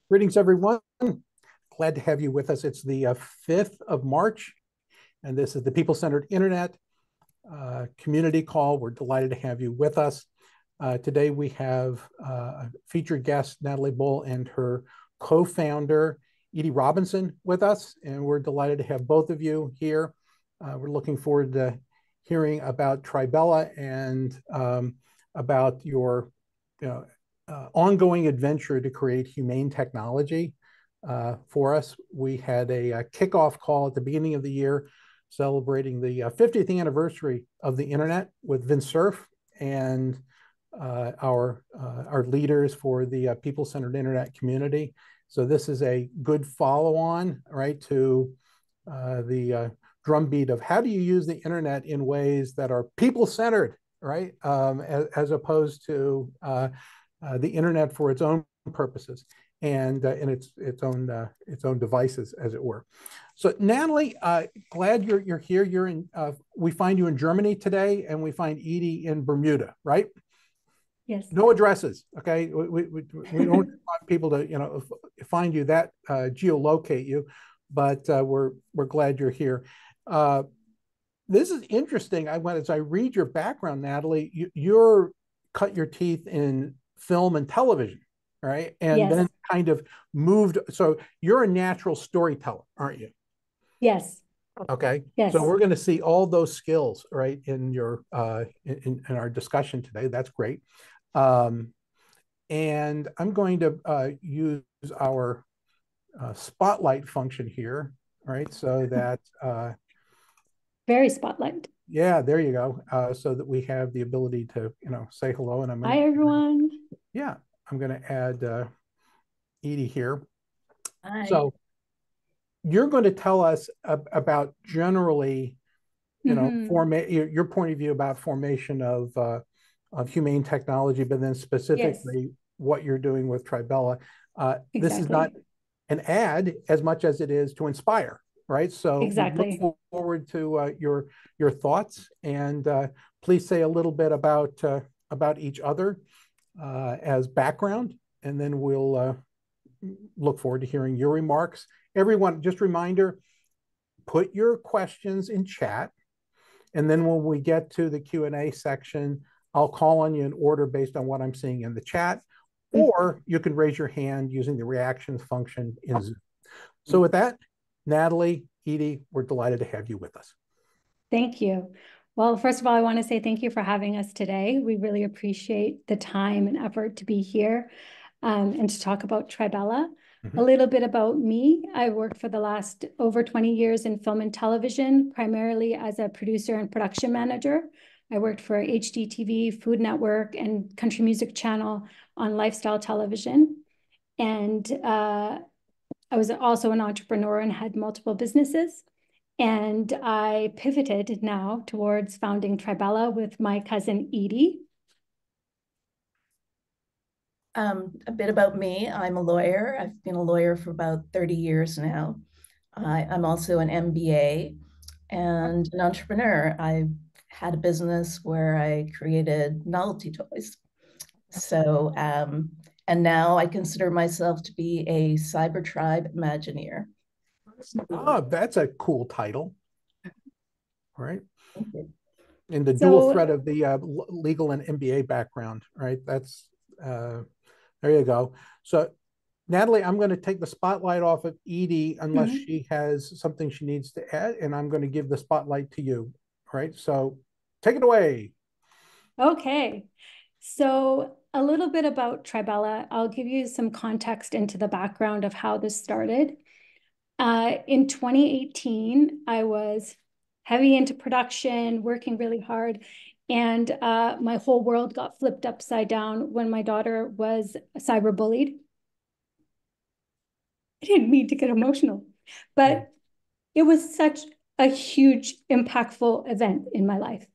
Greetings, everyone. Glad to have you with us. It's the 5th of March, and this is the People-Centered Internet community call. We're delighted to have you with us. Today, we have a featured guest, Natalie Boll, and her co-founder, Edie Robinson, with us, and we're delighted to have both of you here. We're looking forward to hearing about Tribela and about your ongoing adventure to create humane technology for us. We had a kickoff call at the beginning of the year celebrating the 50th anniversary of the internet with Vince Cerf and our leaders for the people-centered internet community. So this is a good follow-on, right, to the drumbeat of how do you use the internet in ways that are people-centered, right, as opposed to the internet for its own purposes and its own devices, as it were. So, Natalie, glad you're here. You're in. We find you in Germany today, and we find Edie in Bermuda, right? Yes. No addresses. Okay, we don't want people to find you that geolocate you, but we're glad you're here. This is interesting. As I read your background, Natalie, you're cut your teeth in film and television, right? And yes. Then kind of moved. So you're a natural storyteller, aren't you? Yes. Okay. Yes. So we're going to see all those skills, right, in your in our discussion today. That's great. And I'm going to use our spotlight function here, right? So that very spotlight. Yeah, there you go. So that we have the ability to, say hello. And Hi, everyone. Yeah, I'm going to add Edie here. Hi. So you're going to tell us about generally, your point of view about formation of humane technology, but then specifically what you're doing with Tribela. Exactly. This is not an ad as much as it is to inspire. Right. So exactly. Look forward to your thoughts, and please say a little bit about each other as background, and then we'll look forward to hearing your remarks. Everyone, just a reminder, put your questions in chat, and then when we get to the Q&A section, I'll call on you in order based on what I'm seeing in the chat, or you can raise your hand using the reactions function in Zoom. So with that, Natalie, Edie, we're delighted to have you with us. Thank you. Well, first of all, I want to say thank you for having us today. We really appreciate the time and effort to be here and to talk about Tribela. A little bit about me. I worked for the last over 20 years in film and television, primarily as a producer and production manager. I worked for HGTV, Food Network, and Country Music Channel on lifestyle television. And I was also an entrepreneur and had multiple businesses. And I pivoted now towards founding Tribela with my cousin Edie. A bit about me. I'm a lawyer. I've been a lawyer for about 30 years now. I'm also an MBA and an entrepreneur. I had a business where I created novelty toys. So, and now I consider myself to be a cyber tribe Imagineer. Oh, that's a cool title. All right. Thank you. And the dual threat of the legal and MBA background, right? That's, there you go. So Natalie, I'm going to take the spotlight off of Edie unless she has something she needs to add, and I'm going to give the spotlight to you. All right. So take it away. Okay. So a little bit about Tribela. I'll give you some context into the background of how this started. In 2018, I was heavy into production, working really hard, and my whole world got flipped upside down when my daughter was cyberbullied. I didn't mean to get emotional, but it was such a huge, impactful event in my life.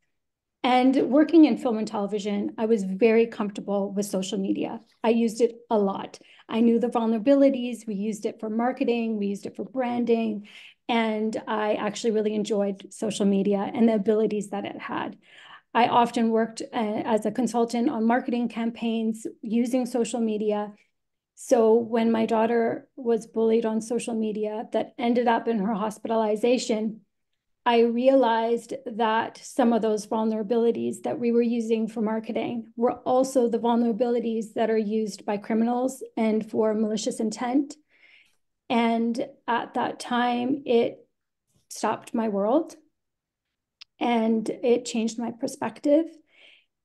And working in film and television, I was very comfortable with social media. I used it a lot. I knew the vulnerabilities. We used it for marketing. We used it for branding. And I actually really enjoyed social media and the abilities that it had. I often worked as a consultant on marketing campaigns using social media. So when my daughter was bullied on social media that ended up in her hospitalization, I realized that some of those vulnerabilities that we were using for marketing were also the vulnerabilities that are used by criminals and for malicious intent. And at that time, it stopped my world and it changed my perspective.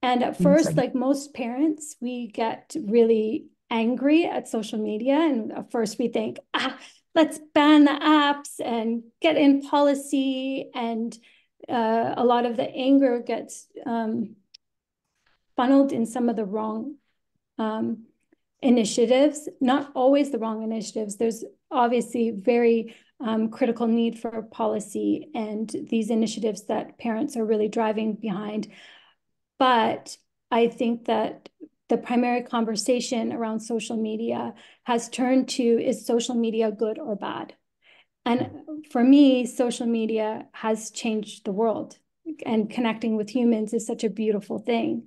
And at first, like most parents, we get really angry at social media. And at first we think, let's ban the apps and get in policy. And a lot of the anger gets funneled in some of the wrong initiatives, not always the wrong initiatives. There's obviously very critical need for policy and these initiatives that parents are really driving behind. But I think that the primary conversation around social media has turned to, is social media good or bad? And for me, social media has changed the world, and connecting with humans is such a beautiful thing.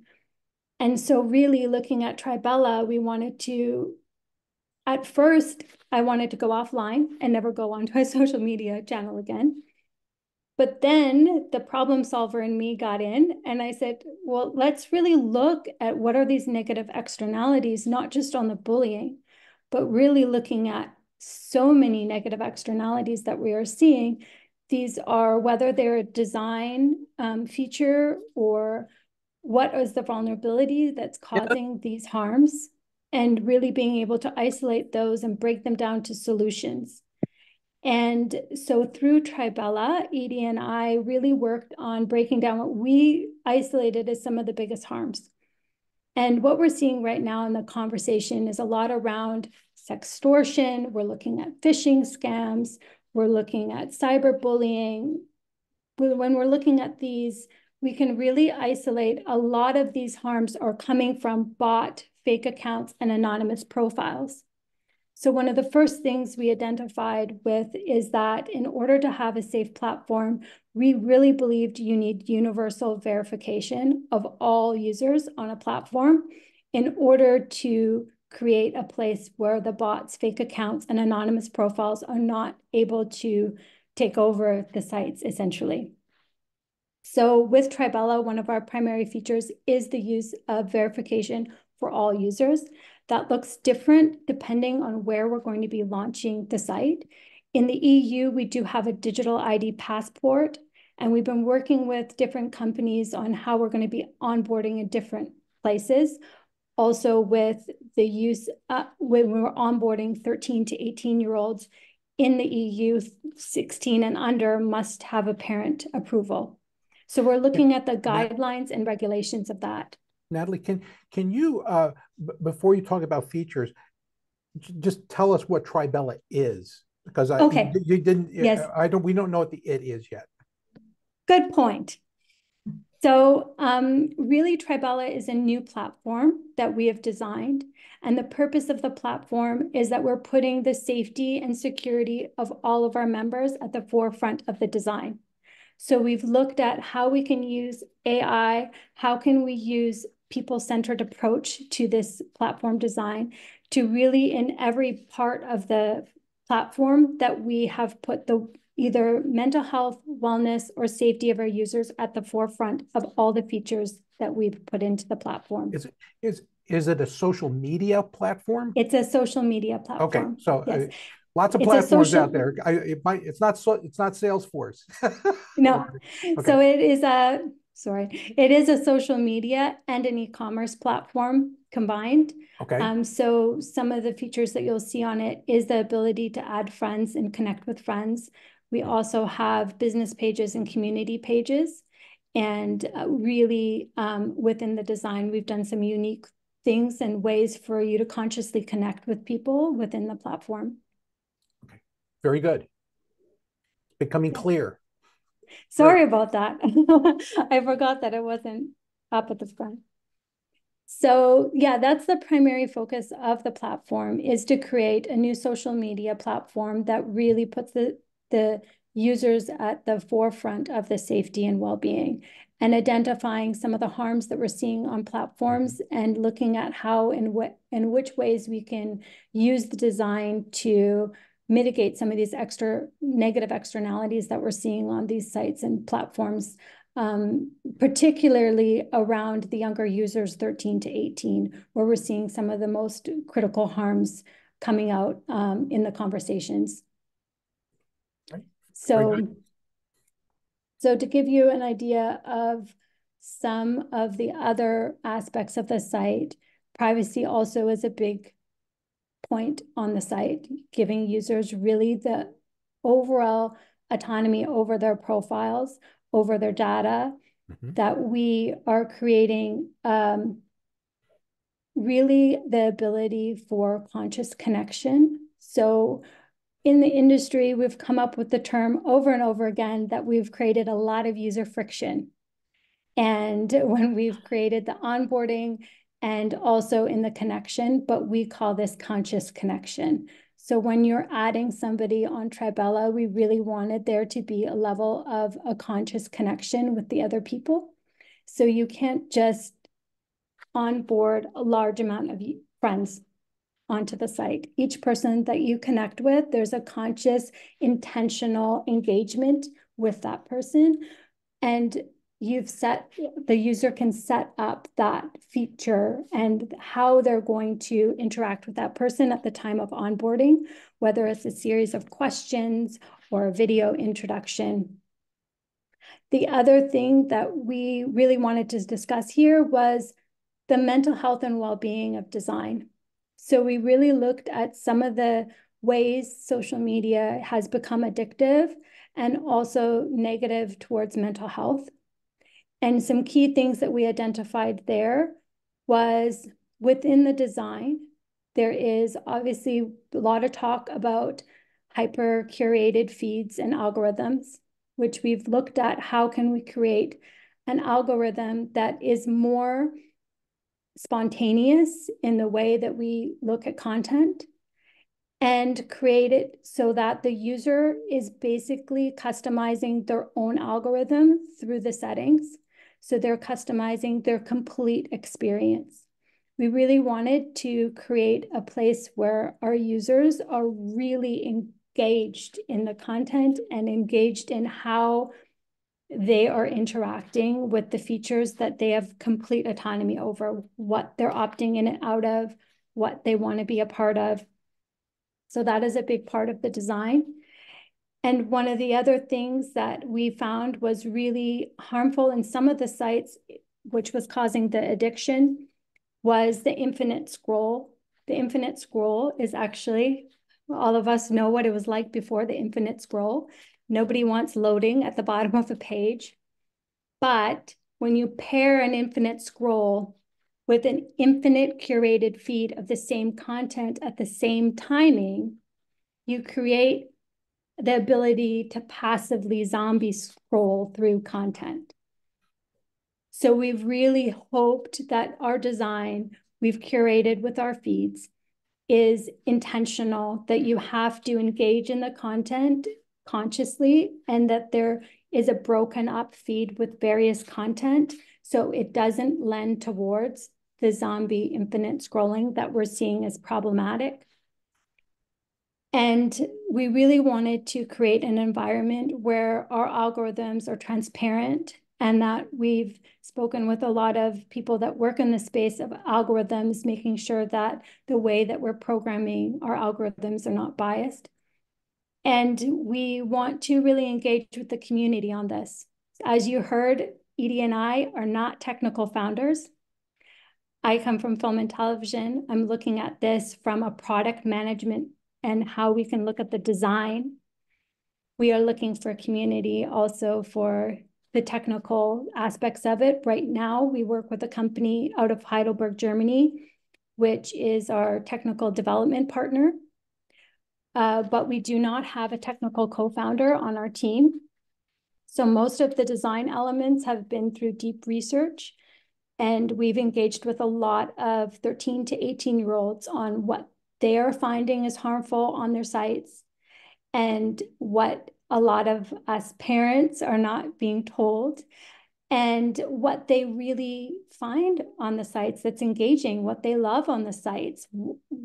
And so really looking at Tribela, we wanted to, at first, I wanted to go offline and never go onto a social media channel again. But then the problem solver in me got in and I said, well, let's really look at what are these negative externalities, not just on the bullying, but really looking at so many negative externalities that we are seeing. These are whether they're a design feature or what is the vulnerability that's causing these harms, and really being able to isolate those and break them down to solutions. And so through Tribela, Edie and I really worked on breaking down what we isolated as some of the biggest harms. And what we're seeing right now in the conversation is a lot around sextortion. We're looking at phishing scams. We're looking at cyberbullying. When we're looking at these, we can really isolate a lot of these harms are coming from bot, fake accounts, and anonymous profiles. So one of the first things we identified with is that in order to have a safe platform, we really believed you need universal verification of all users on a platform in order to create a place where the bots, fake accounts, and anonymous profiles are not able to take over the sites, essentially. So with Tribela, one of our primary features is the use of verification for all users. That looks different depending on where we're going to be launching the site. In the EU, we do have a digital ID passport, and we've been working with different companies on how we're going to be onboarding in different places. Also with the use, when we're onboarding 13 to 18-year-olds in the EU, 16 and under must have a parent approval. So we're looking at the guidelines and regulations of that. Natalie, can you, before you talk about features, just tell us what Tribela is? Because you didn't. Yes. We don't know what the it is yet. Good point. So really, Tribela is a new platform that we have designed. And the purpose of the platform is that we're putting the safety and security of all of our members at the forefront of the design. So we've looked at how we can use AI, how can we use people-centered approach to this platform design to really in every part of the platform that we have put the either mental health, wellness, or safety of our users at the forefront of all the features that we've put into the platform. Is it a social media platform? It's a social media platform. Okay, so yes. Lots of platforms out there. It's not Salesforce. No, okay. So it is a social media and an e-commerce platform combined. Okay. So some of the features that you'll see on it is the ability to add friends and connect with friends. We also have business pages and community pages. And really within the design, we've done some unique things and ways for you to consciously connect with people within the platform. Okay, very good. Becoming clear. Sorry about that. I forgot that it wasn't up at the front. So yeah, that's the primary focus of the platform, is to create a new social media platform that really puts the users at the forefront of the safety and well-being, and identifying some of the harms that we're seeing on platforms and looking at how and which ways we can use the design to mitigate some of these negative externalities that we're seeing on these sites and platforms, particularly around the younger users 13 to 18, where we're seeing some of the most critical harms coming out in the conversations. Right. So to give you an idea of some of the other aspects of the site, privacy also is a big point on the site, giving users really the overall autonomy over their profiles, over their data, that we are creating really the ability for conscious connection. So in the industry, we've come up with the term over and over again that we've created a lot of user friction. And when we've created the onboarding and also in the connection, but we call this conscious connection. So when you're adding somebody on Tribela, we really wanted there to be a level of a conscious connection with the other people. So you can't just onboard a large amount of friends onto the site. Each person that you connect with, there's a conscious, intentional engagement with that person. And the user can set up that feature and how they're going to interact with that person at the time of onboarding, whether it's a series of questions or a video introduction. The other thing that we really wanted to discuss here was the mental health and well-being of design. So we really looked at some of the ways social media has become addictive and also negative towards mental health. And some key things that we identified there was within the design, there is obviously a lot of talk about hyper-curated feeds and algorithms, which we've looked at how can we create an algorithm that is more spontaneous in the way that we look at content and create it so that the user is basically customizing their own algorithm through the settings. So they're customizing their complete experience. We really wanted to create a place where our users are really engaged in the content and engaged in how they are interacting with the features that they have complete autonomy over, what they're opting in and out of, what they want to be a part of. So that is a big part of the design. And one of the other things that we found was really harmful in some of the sites, which was causing the addiction, was the infinite scroll. The infinite scroll is actually, all of us know what it was like before the infinite scroll. Nobody wants loading at the bottom of a page. But when you pair an infinite scroll with an infinite curated feed of the same content at the same timing, you create the ability to passively zombie scroll through content. So we've really hoped that our design we've curated with our feeds is intentional, that you have to engage in the content consciously and that there is a broken up feed with various content so it doesn't lend towards the zombie infinite scrolling that we're seeing as problematic. And we really wanted to create an environment where our algorithms are transparent and that we've spoken with a lot of people that work in the space of algorithms, making sure that the way that we're programming our algorithms are not biased. And we want to really engage with the community on this. As you heard, Edie and I are not technical founders. I come from film and television. I'm looking at this from a product management and how we can look at the design. We are looking for community also for the technical aspects of it. Right now, we work with a company out of Heidelberg, Germany, which is our technical development partner. But we do not have a technical co-founder on our team. So most of the design elements have been through deep research. And we've engaged with a lot of 13 to 18-year-olds on what they are finding is harmful on their sites and what a lot of us parents are not being told, and what they really find on the sites that's engaging, what they love on the sites.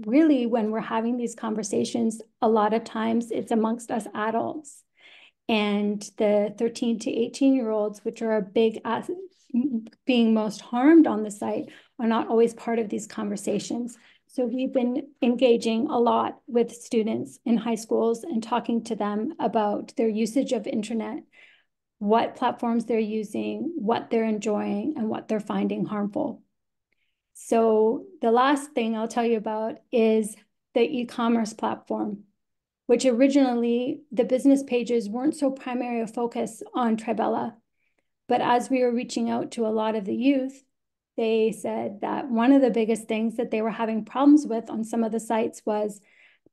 Really, when we're having these conversations, a lot of times it's amongst us adults. And the 13 to 18-year-olds, which are a big being most harmed on the site, are not always part of these conversations. So we've been engaging a lot with students in high schools and talking to them about their usage of internet, what platforms they're using, what they're enjoying, and what they're finding harmful. So the last thing I'll tell you about is the e-commerce platform, which originally the business pages weren't so primary a focus on Tribela. But as we were reaching out to a lot of the youth, they said that one of the biggest things that they were having problems with on some of the sites was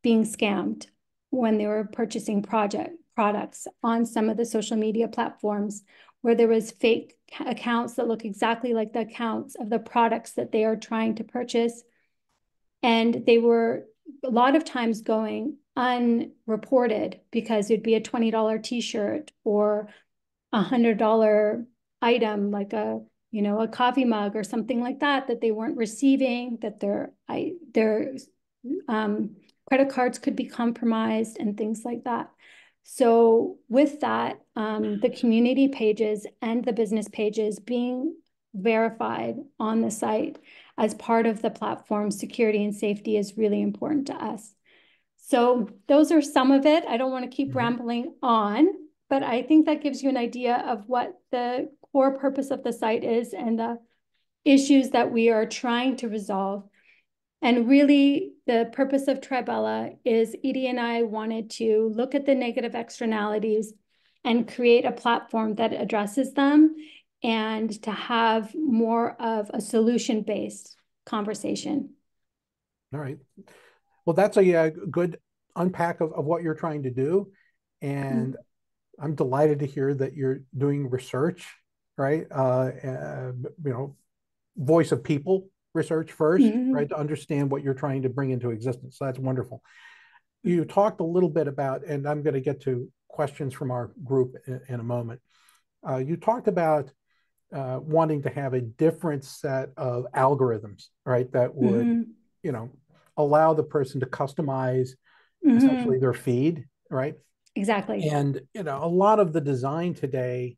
being scammed when they were purchasing products on some of the social media platforms, where there was fake accounts that look exactly like the accounts of the products that they are trying to purchase. And they were a lot of times going unreported because it'd be a $20 t-shirt or $100 item, like a coffee mug or something like that, that they weren't receiving, that their credit cards could be compromised and things like that. So with that, the community pages and the business pages being verified on the site as part of the platform security and safety is really important to us. So those are some of it. I don't want to keep rambling on, but I think that gives you an idea of what the core purpose of the site is and the issues that we are trying to resolve. And really, the purpose of Tribela is Edie and I wanted to look at the negative externalities and create a platform that addresses them and to have more of a solution-based conversation. All right. Well, that's a good unpack of what you're trying to do. And I'm delighted to hear that you're doing research, right? Voice of people research first, right? To understand what you're trying to bring into existence. So that's wonderful. You talked a little bit about, and I'm going to get to questions from our group in a moment. You talked about wanting to have a different set of algorithms, right? That would, allow the person to customize essentially their feed, right? Exactly. And, a lot of the design today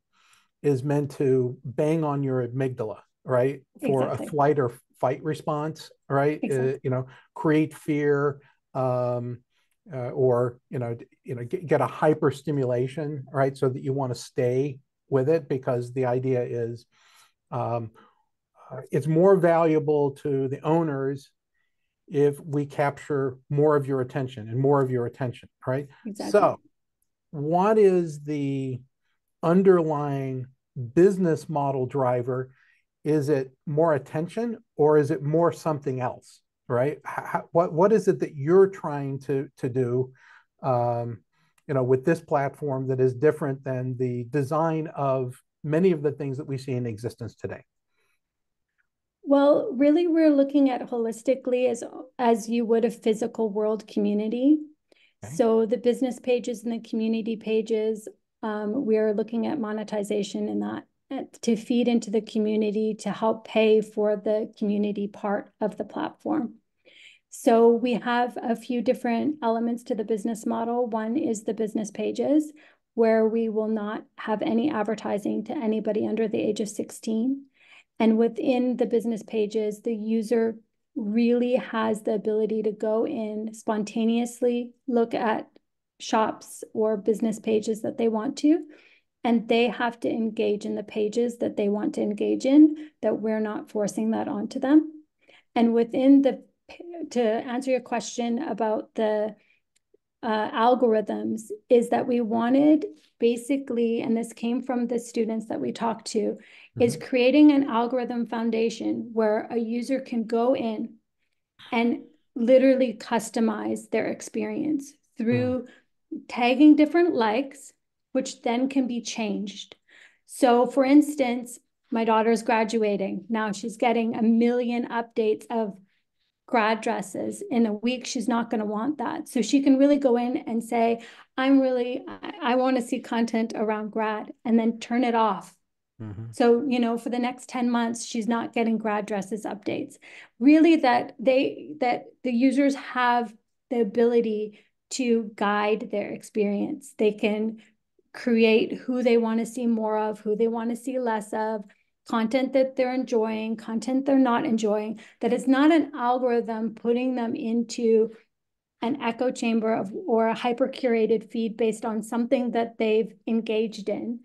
is meant to bang on your amygdala, right? For a flight or fight response, right? Create fear, or get a hyper stimulation, right? So that you want to stay with it, because the idea is it's more valuable to the owners if we capture more of your attention and more of your attention, right? So what is the underlying business model driver? Is it more attention, or is it more something else, right? What is it that you're trying to do, with this platform that is different than the design of many of the things that we see in existence today? Well, really, we're looking at holistically as you would a physical world community. Okay. So the business pages and the community pages, we are looking at monetization in that to feed into the community to help pay for the community part of the platform. So we have a few different elements to the business model. One is the business pages, where we will not have any advertising to anybody under the age of 16. And within the business pages, the user really has the ability to go in, spontaneously look at shops or business pages that they want to, and they have to engage in the pages that they want to engage in, that we're not forcing that onto them. And to answer your question about the algorithms, is that we wanted basically, and this came from the students that we talked to, is creating an algorithm foundation where a user can go in and literally customize their experience through tagging different likes, which then can be changed. So for instance, my daughter's graduating. Now she's getting a million updates of grad dresses in a week, she's not going to want that. So she can really go in and say, I want to see content around grad, and then turn it off. So, for the next 10 months, she's not getting grad dresses updates. Really, that the users have the ability to guide their experience. They can create who they want to see more of, who they want to see less of, content that they're enjoying, content they're not enjoying, that it's not an algorithm putting them into an echo chamber or a hyper curated feed based on something that they've engaged in,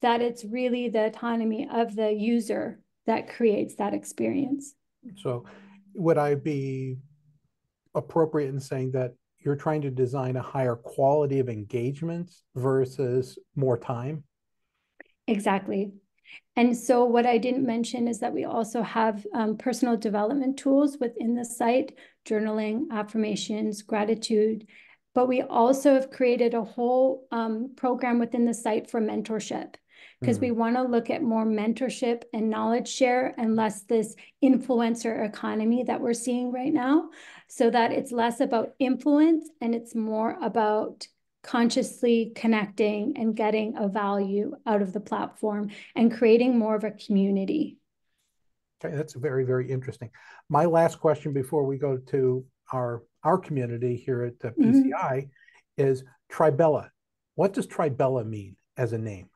that it's really the autonomy of the user that creates that experience. So would I be appropriate in saying that you're trying to design a higher quality of engagements versus more time? Exactly. And so what I didn't mention is that we also have personal development tools within the site, journaling, affirmations, gratitude, but we also have created a whole program within the site for mentorship, because we want to look at more mentorship and knowledge share and less this influencer economy that we're seeing right now, so that it's less about influence and it's more about consciously connecting and getting a value out of the platform and creating more of a community. Okay, that's very, very interesting. My last question before we go to our community here at the PCI is Tribela. What does Tribela mean as a name?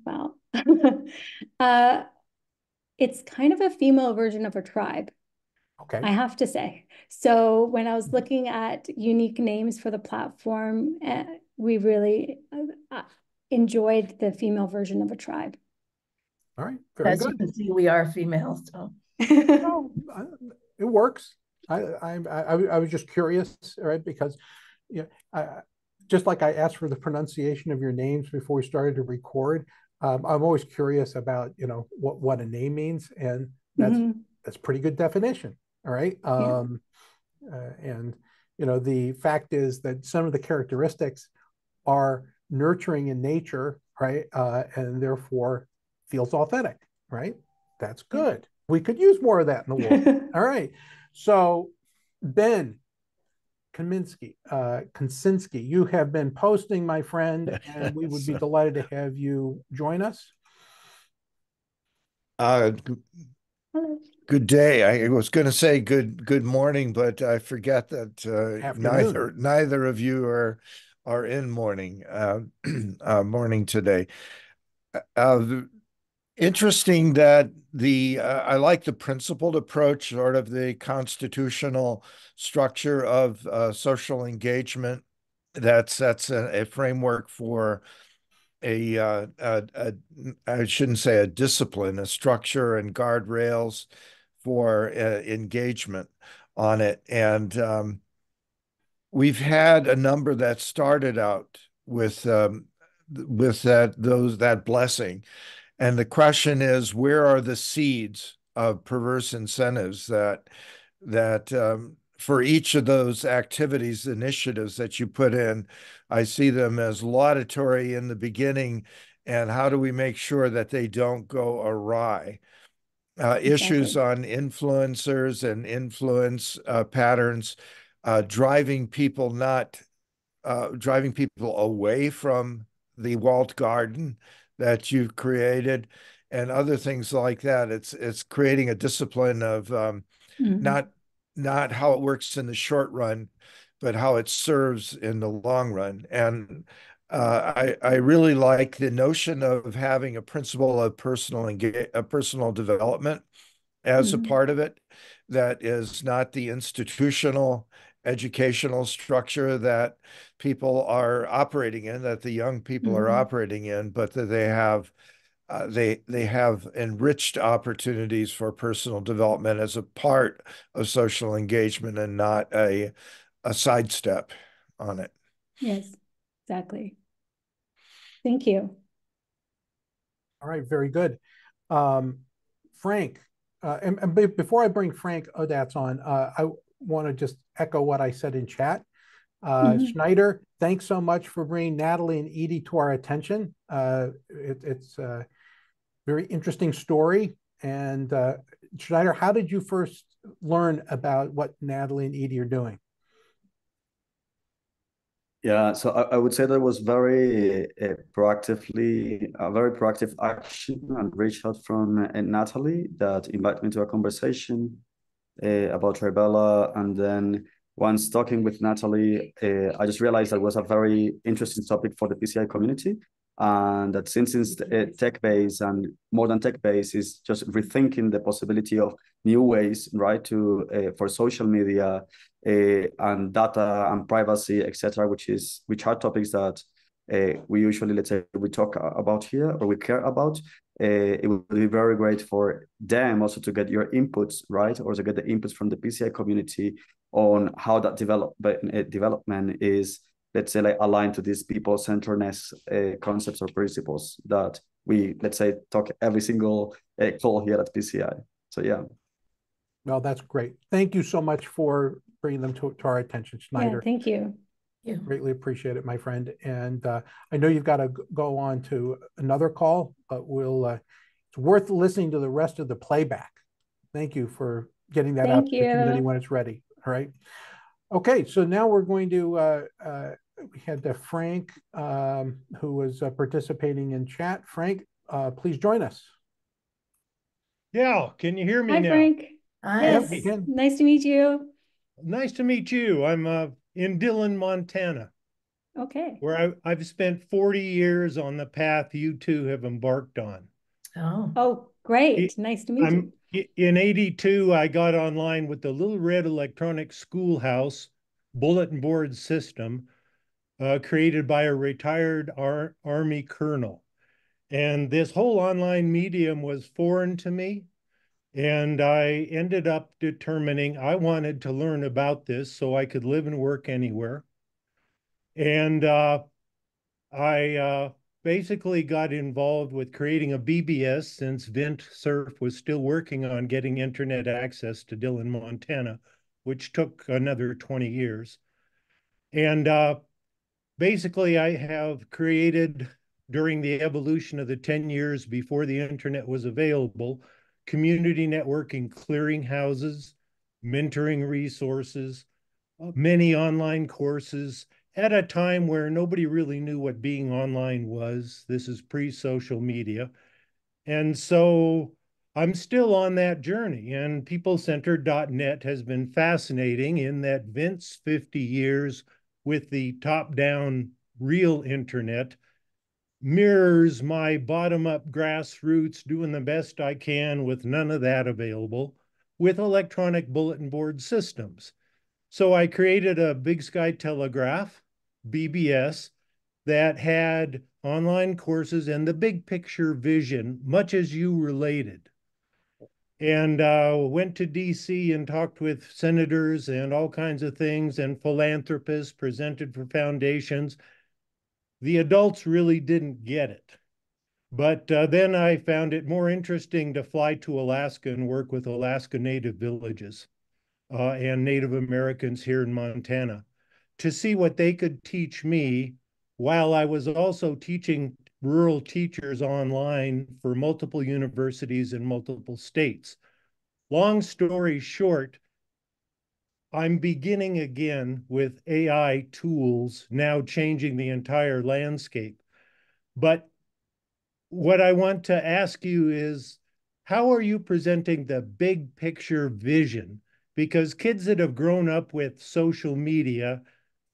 Well, it's kind of a female version of a tribe. Okay. I have to say. So when I was looking at unique names for the platform, we really enjoyed the female version of a tribe. All right, very As good. you can see, we are females, so. No, it works. I was just curious, right? Because just like I asked for the pronunciation of your names before we started to record, I'm always curious about what a name means, and that's pretty good definition. All right. And the fact is that some of the characteristics are nurturing in nature, right? And therefore feels authentic, right? That's good. We could use more of that in the world. All right. So Ben Kaminski, you have been posting, my friend, and we would be delighted to have you join us. Good day. I was going to say good morning, but I forget that neither of you are in morning morning today. Interesting that I like the principled approach, sort of the constitutional structure of social engagement that sets a framework for I shouldn't say a discipline, a structure and guardrails for engagement on it. And we've had a number that started out with that blessing. And the question is, where are the seeds of perverse incentives that for each of those activities, initiatives that you put in? I see them as laudatory in the beginning, and how do we make sure that they don't go awry? Issues on influencers and influence patterns, driving people away from the walled garden that you've created, and other things like that. It's creating a discipline of not how it works in the short run, but how it serves in the long run. And I really like the notion of having a principle of personal development as a part of it, that is not the institutional educational structure that people are operating in, that the young people are operating in, but that they have enriched opportunities for personal development as a part of social engagement and not a sidestep on it. Yes, exactly. Thank you. All right, very good. Frank, and before I bring Frank Odats on, I want to just echo what I said in chat. Schneider, thanks so much for bringing Natalie and Edie to our attention. It's a very interesting story. And Schneider, how did you first learn about what Natalie and Edie are doing? Yeah, so I would say that was very proactively, a very proactive action and reach out from Natalie that invited me to a conversation about Tribela. And then once talking with Natalie, I just realized that was a very interesting topic for the PCI community. And that since it's tech-based and more than tech-based is just rethinking the possibility of new ways, right, to for social media and data and privacy, etc., which are topics that we usually, let's say, we talk about here or we care about. It would be very great for them also to get your inputs, right, or to get the inputs from the PCI community on how that development is, let's say, like aligned to these people-centeredness concepts or principles that we, let's say, talk every single call here at PCI. So yeah. Well, that's great. Thank you so much for bringing them to our attention, Schneider. Yeah, thank you. Yeah. Greatly appreciate it, my friend. And I know you've got to go on to another call, but it's worth listening to the rest of the playback. Thank you for getting that out to the community when it's ready. All right. Okay, so now we're going to, we had Frank, who was participating in chat. Frank, please join us. Yeah, can you hear me now? Hi, Frank. Hi. Yes, nice to meet you. Nice to meet you. I'm in Dillon, Montana, Okay. where I've spent 40 years on the path you two have embarked on. Oh, great. Nice to meet you. In 82, I got online with the Little Red Electronic Schoolhouse bulletin board system created by a retired Army colonel. And this whole online medium was foreign to me. And I ended up determining I wanted to learn about this so I could live and work anywhere. And I basically got involved with creating a BBS since Vint Cerf was still working on getting internet access to Dillon, Montana, which took another 20 years. And basically, I have created, during the evolution of the 10 years before the internet was available, community networking clearinghouses, mentoring resources, many online courses at a time where nobody really knew what being online was. This is pre-social media. And so I'm still on that journey, and peoplecentered.net has been fascinating in that Vint's 50 years with the top-down real internet mirrors my bottom-up grassroots doing the best I can with none of that available with electronic bulletin board systems. So I created a Big Sky Telegraph, BBS, that had online courses and the big picture vision, much as you related. And went to DC and talked with senators and all kinds of things and philanthropists, presented for foundations. The adults really didn't get it. But then I found it more interesting to fly to Alaska and work with Alaska Native villages and Native Americans here in Montana to see what they could teach me while I was also teaching rural teachers online for multiple universities in multiple states. Long story short, I'm beginning again with AI tools now changing the entire landscape. But what I want to ask you is, how are you presenting the big picture vision? Because kids that have grown up with social media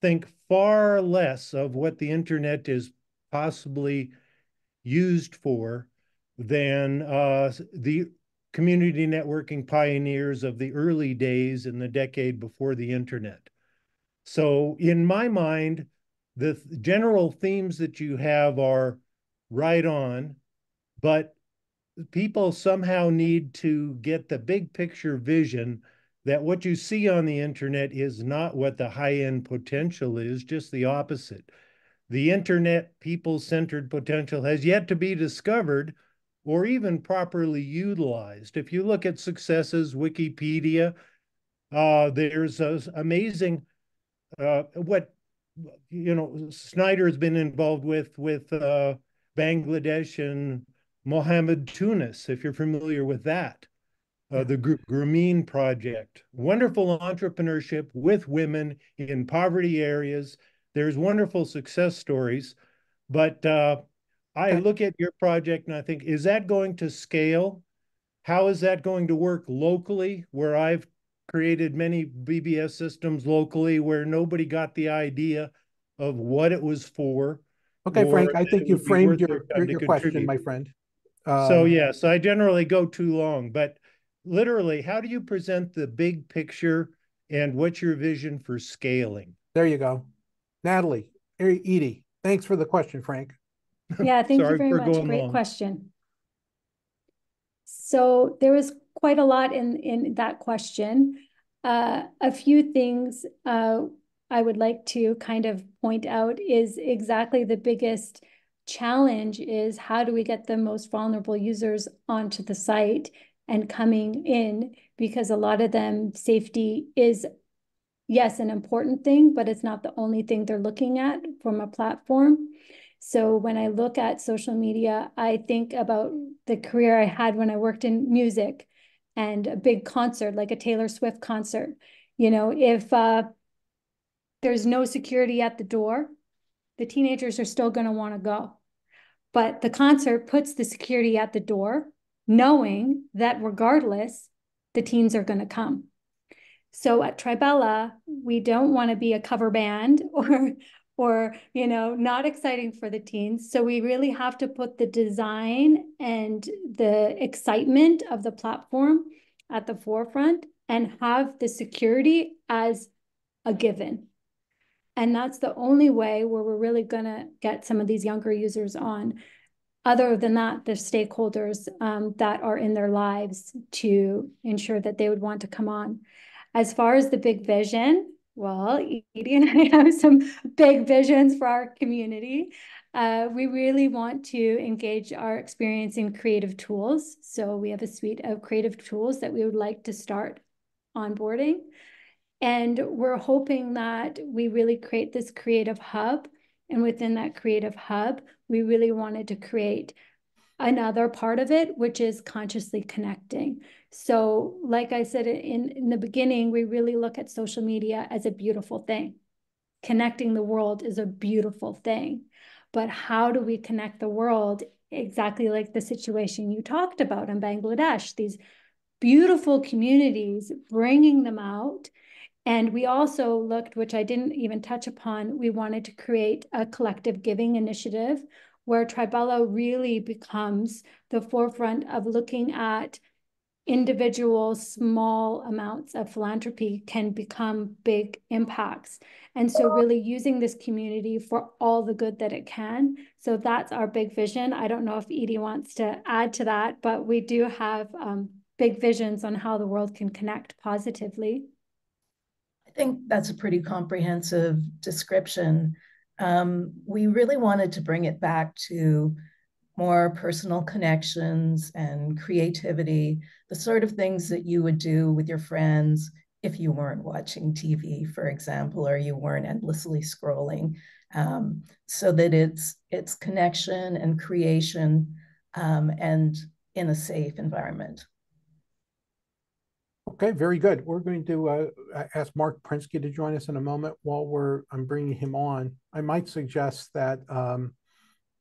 think far less of what the internet is possibly used for than the community networking pioneers of the early days in the decade before the internet. So in my mind, the general themes that you have are right on, but people somehow need to get the big picture vision that what you see on the internet is not what the high-end potential is, just the opposite. The internet people-centered potential has yet to be discovered or even properly utilized. If you look at successes, Wikipedia, there's amazing what Snyder has been involved with Bangladesh and Mohammed Tunis, if you're familiar with that. the Grameen Project. Wonderful entrepreneurship with women in poverty areas. There's wonderful success stories, but I look at your project and I think, is that going to scale? How is that going to work locally, where I've created many BBS systems locally where nobody got the idea of what it was for? Okay, Frank, I think you framed your question, my friend. So yes, I generally go too long, but literally, how do you present the big picture and what's your vision for scaling? There you go. Natalie, Edie, thanks for the question, Frank. Yeah, thank you very much. Great question. So there was quite a lot in that question. A few things I would like to kind of point out is exactly the biggest challenge is how do we get the most vulnerable users onto the site and coming in, because a lot of them, safety is, yes, an important thing, but it's not the only thing they're looking at from a platform. So when I look at social media, I think about the career I had when I worked in music and a big concert, like a Taylor Swift concert. You know, if there's no security at the door, the teenagers are still going to want to go. But the concert puts the security at the door, knowing that regardless, the teens are going to come. So at Tribela, we don't want to be a cover band or you know, not exciting for the teens. So we really have to put the design and the excitement of the platform at the forefront and have the security as a given. And that's the only way where we're really going to get some of these younger users on. Other than that, the stakeholders that are in their lives to ensure that they would want to come on. As far as the big vision, well, Edie and I have some big visions for our community. We really want to engage our experience in creative tools. So we have a suite of creative tools that we would like to start onboarding. And we're hoping that we really create this creative hub. And within that creative hub, we really wanted to create another part of it, which is consciously connecting. So like I said in the beginning, we really look at social media as a beautiful thing. Connecting the world is a beautiful thing. But how do we connect the world exactly like the situation you talked about in Bangladesh, these beautiful communities, bringing them out. And we also looked, which I didn't even touch upon, we wanted to create a collective giving initiative where Tribela really becomes the forefront of looking at individual small amounts of philanthropy can become big impacts. And so really using this community for all the good that it can. So that's our big vision. I don't know if Edie wants to add to that, but we do have big visions on how the world can connect positively. I think that's a pretty comprehensive description. We really wanted to bring it back to more personal connections and creativity, the sort of things that you would do with your friends if you weren't watching TV, for example, or you weren't endlessly scrolling, so that it's connection and creation and in a safe environment. Okay, very good. We're going to ask Mark Prinsky to join us in a moment while I'm bringing him on. I might suggest that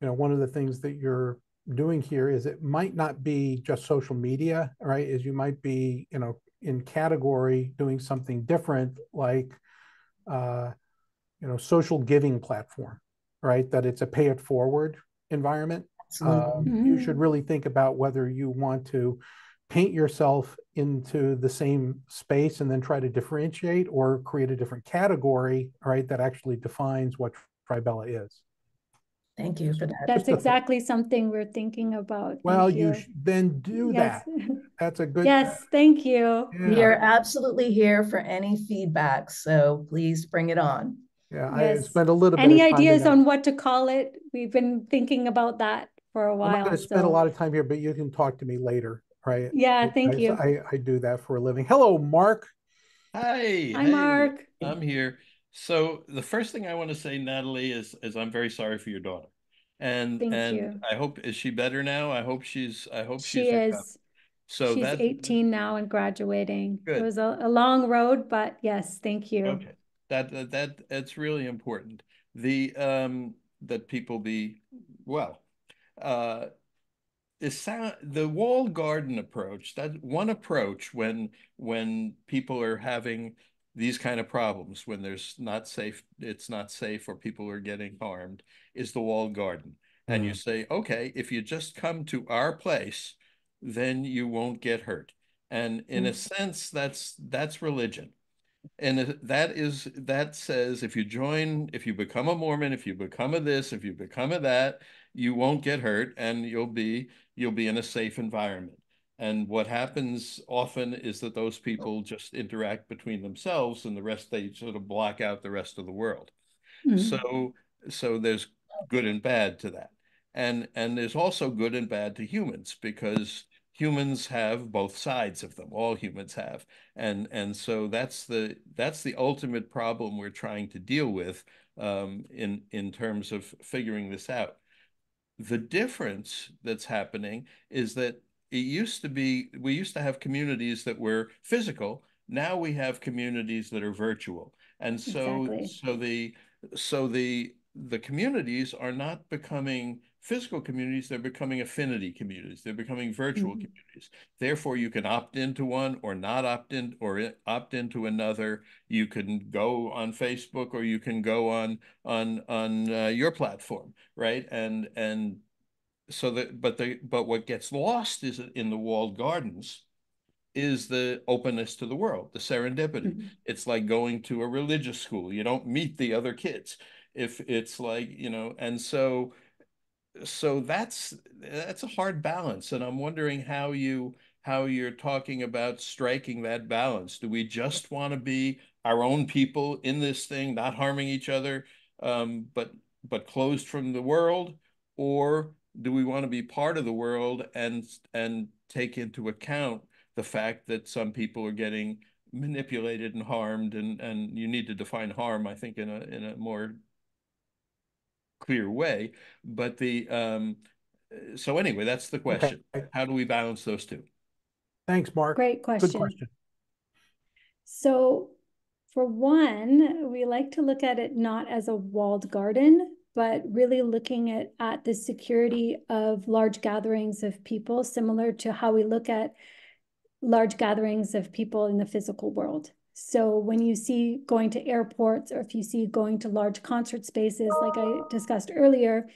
you know, one of the things that you're doing here is it might not be just social media, right? Is you might be, you know, in category doing something different, like, you know, social giving platform, right? That it's a pay it forward environment. You should really think about whether you want to paint yourself into the same space and then try to differentiate or create a different category, right? That actually defines what Tribela is. Thank you for that. That's exactly something we're thinking about. Well, you then do that. That's a good. Yes, thank you. Yeah. We are absolutely here for any feedback, so please bring it on. Yeah, yes. I spent a little bit. Any ideas on what to call it? We've been thinking about that for a while. I'm not going to spend a lot of time here, but you can talk to me later, right? Yeah, thank you. I do that for a living. Hello, Mark. Hi. Hi, Mark. I'm here. So the first thing I want to say, Natalie, is I'm very sorry for your daughter. And Thank you. I hope, is she better now? I hope she's she is. So she's that 18 now and graduating. It good. was a long road, but yes, thank you. Okay, that's really important. The that people be well. Uh, the walled garden approach, that one approach when people are having these kind of problems, when there's not safe, it's not safe, or people are getting harmed, is the walled garden. And you say, okay, if you just come to our place, then you won't get hurt. And in a sense, that's religion. And that says if you become a Mormon, if you become a this, if you become a that, you won't get hurt, and you'll be in a safe environment. And what happens often is that those people just interact between themselves, and the rest, they sort of block out the rest of the world. So there's good and bad to that. And there's also good and bad to humans, because humans have both sides of them. All humans have. And so that's the ultimate problem we're trying to deal with, in terms of figuring this out. The difference that's happening is that we used to have communities that were physical. Now we have communities that are virtual. And Exactly. so the communities are not becoming physical communities, they're becoming affinity communities. They're becoming virtual communities. Therefore, you can opt into one or not opt in, or opt into another. You can go on Facebook, or you can go on your platform, right? And so that but what gets lost is in the walled gardens is the openness to the world, the serendipity. It's like going to a religious school. You don't meet the other kids. If it's like, and so that's a hard balance, and I'm wondering how you're talking about striking that balance. Do we just want to be our own people in this thing, not harming each other, but closed from the world, or do we want to be part of the world and take into account the fact that some people are getting manipulated and harmed, and you need to define harm, I think, in a more clear way. But so anyway, that's the question. Okay. How do we balance those two? Thanks, Mark. Great question. Good question. So for one, we like to look at it not as a walled garden, but really looking at the security of large gatherings of people, similar to how we look at large gatherings of people in the physical world. So when you see going to airports, or if you see going to large concert spaces, like I discussed earlier,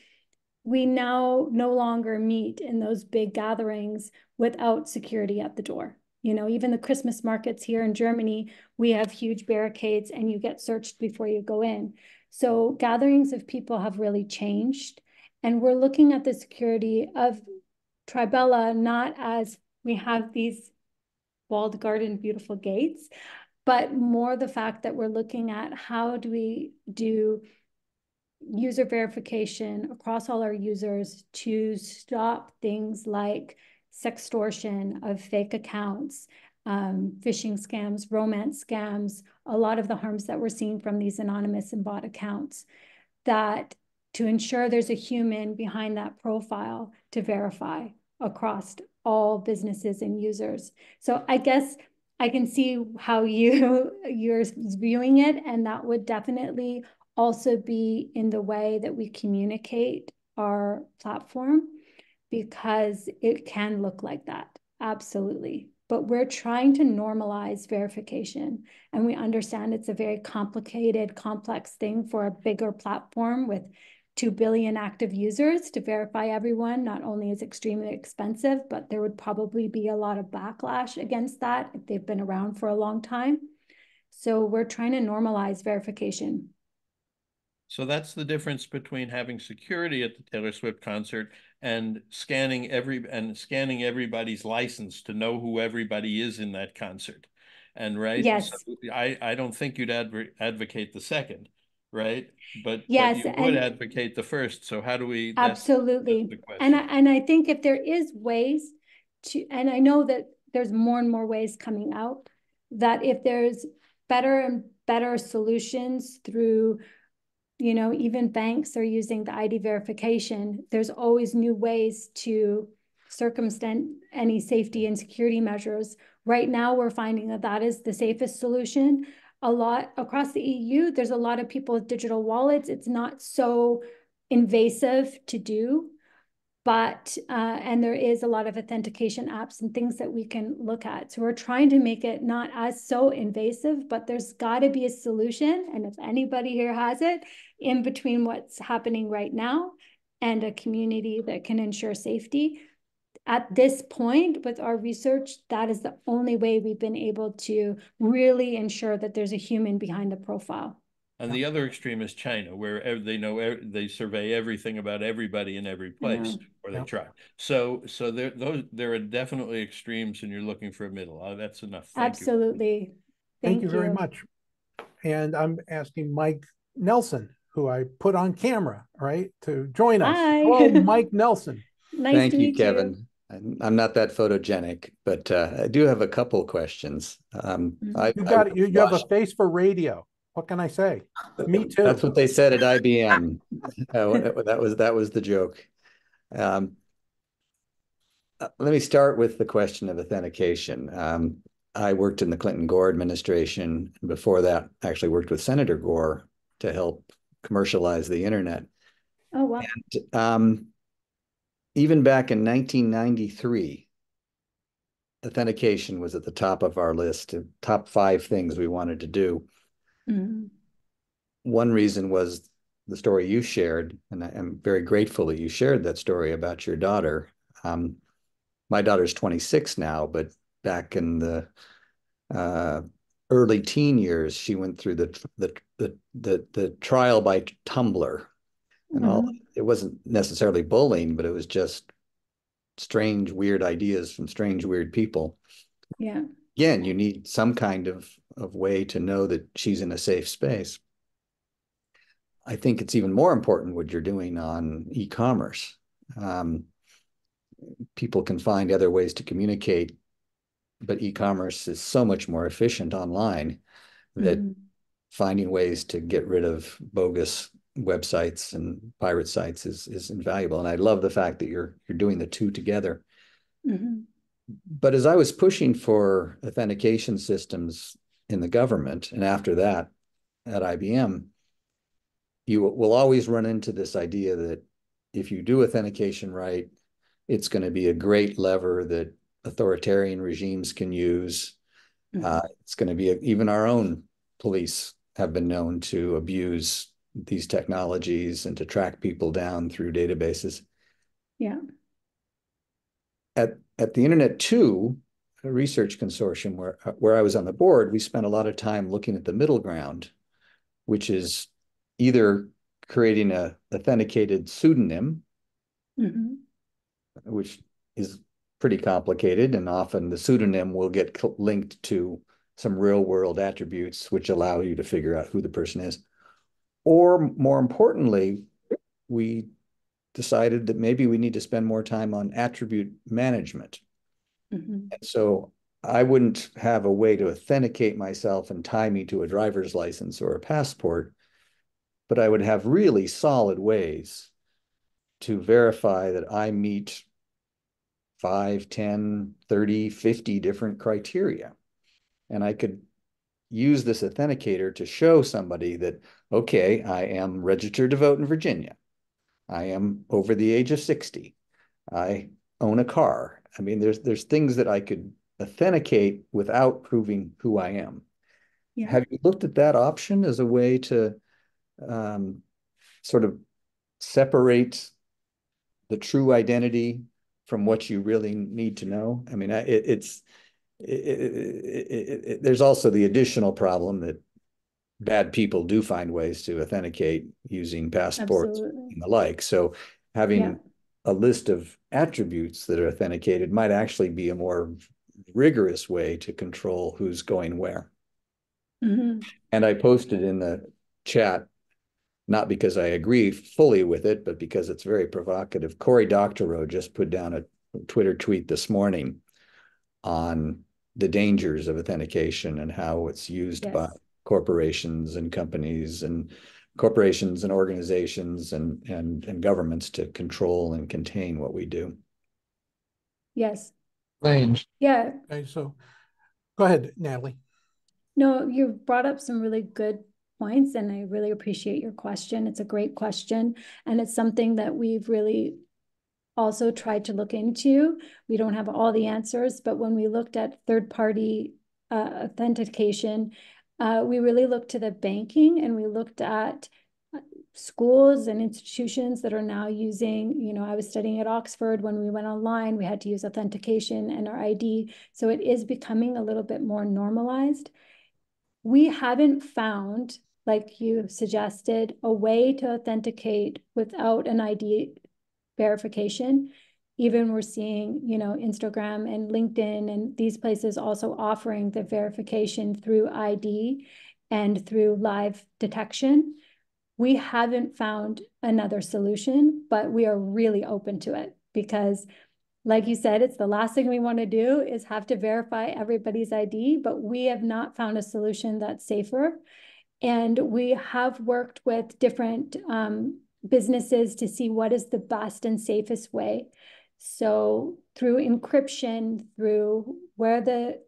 we now no longer meet in those big gatherings without security at the door. Even the Christmas markets here in Germany, we have huge barricades and you get searched before you go in. So gatherings of people have really changed. And we're looking at the security of Tribela not as we have these walled garden, beautiful gates, but more the fact that we're looking at how do we do user verification across all our users to stop things like sextortion of fake accounts, phishing scams, romance scams, a lot of the harms that we're seeing from these anonymous and bot accounts, that to ensure there's a human behind that profile to verify across all businesses and users. So I guess I can see how you're viewing it, and that would definitely also be in the way that we communicate our platform, because it can look like that. Absolutely. But we're trying to normalize verification, and we understand it's a very complicated, complex thing for a bigger platform with 2 billion active users to verify everyone. Not only is extremely expensive, but there would probably be a lot of backlash against that if they've been around for a long time. So we're trying to normalize verification. So that's the difference between having security at the Taylor Swift concert and scanning everybody's license to know who everybody is in that concert. And right, yes. So I don't think you'd advocate the second, right? But yes, you would advocate the first. So how do we? Absolutely. That's the question. And I think if there is ways to, and I know that there's more and more ways coming out, that if there's better and better solutions through, even banks are using the ID verification, there's always new ways to circumvent any safety and security measures. Right now, we're finding that that is the safest solution. A lot across the EU, there's a lot of people with digital wallets. It's not so invasive to do, but and there is a lot of authentication apps and things that we can look at. So we're trying to make it not as so invasive, but there's got to be a solution. And if anybody here has it, in between what's happening right now and a community that can ensure safety, at this point with our research, that is the only way we've been able to really ensure that there's a human behind the profile. And the other extreme is China, where they know they survey everything about everybody in every place, or they try. So there are definitely extremes, and you're looking for a middle. That's enough. Thank you. Absolutely. Thank you very much. And I'm asking Mike Nelson, who I put on camera, right, to join us. Hi. Hello, Mike Nelson. Nice to meet you, Kevin. I'm not that photogenic, but I do have a couple questions. You have a face for radio. What can I say? Me too. That's what they said at IBM. That was the joke. Let me start with the question of authentication. I worked in the Clinton Gore administration. Before that, I actually worked with Senator Gore to help commercialize the internet. Oh, wow. And, even back in 1993, authentication was at the top of our list of top 5 things we wanted to do. Mm-hmm. One reason was the story you shared, and I'm very grateful that you shared that story about your daughter. My daughter's 26 now, but back in the early teen years, she went through the trial by Tumblr. And all, it wasn't necessarily bullying, but it was just strange, weird ideas from strange, weird people. Yeah. Again, you need some kind of way to know that she's in a safe space. I think it's even more important what you're doing on e-commerce. People can find other ways to communicate, but e-commerce is so much more efficient online that finding ways to get rid of bogus websites and pirate sites is invaluable. And I love the fact that you're doing the two together. But as I was pushing for authentication systems in the government, and after that at IBM, you will always run into this idea that if you do authentication right, it's going to be a great lever that authoritarian regimes can use. It's going to be even our own police have been known to abuse these technologies and to track people down through databases. Yeah. At the Internet 2, a research consortium where I was on the board, we spent a lot of time looking at the middle ground, which is either creating a authenticated pseudonym, which is pretty complicated, and often the pseudonym will get linked to some real world attributes which allow you to figure out who the person is. Or more importantly, we decided that maybe we need to spend more time on attribute management. And so I wouldn't have a way to authenticate myself and tie me to a driver's license or a passport, but I would have really solid ways to verify that I meet 5, 10, 30, 50 different criteria. And I could use this authenticator to show somebody that, okay, I am registered to vote in Virginia. I am over the age of 60. I own a car. I mean, there's things that I could authenticate without proving who I am. Yeah. Have you looked at that option as a way to sort of separate the true identity from what you really need to know? I mean, there's also the additional problem that bad people do find ways to authenticate using passports and the like. So having a list of attributes that are authenticated might actually be a more rigorous way to control who's going where. And I posted in the chat, not because I agree fully with it, but because it's very provocative. Cory Doctorow just put down a Twitter tweet this morning on the dangers of authentication and how it's used by corporations and companies and organizations and governments to control and contain what we do. Yes. Range. Yeah. Okay, so go ahead, Natalie. No, you brought up some really good points, and I really appreciate your question. It's a great question, and it's something that we've really also tried to look into. We don't have all the answers, but when we looked at third-party authentication, we really looked to the banking, and we looked at schools and institutions that are now using, I was studying at Oxford. When we went online, we had to use authentication and our ID. So it is becoming a little bit more normalized. We haven't found, like you suggested, a way to authenticate without an ID verification. Even we're seeing, Instagram and LinkedIn and these places also offering the verification through ID and through live detection. We haven't found another solution, but we are really open to it because, like you said, it's the last thing we want to do is have to verify everybody's ID, but we have not found a solution that's safer. And we have worked with different businesses to see what is the best and safest way. So through encryption, through where the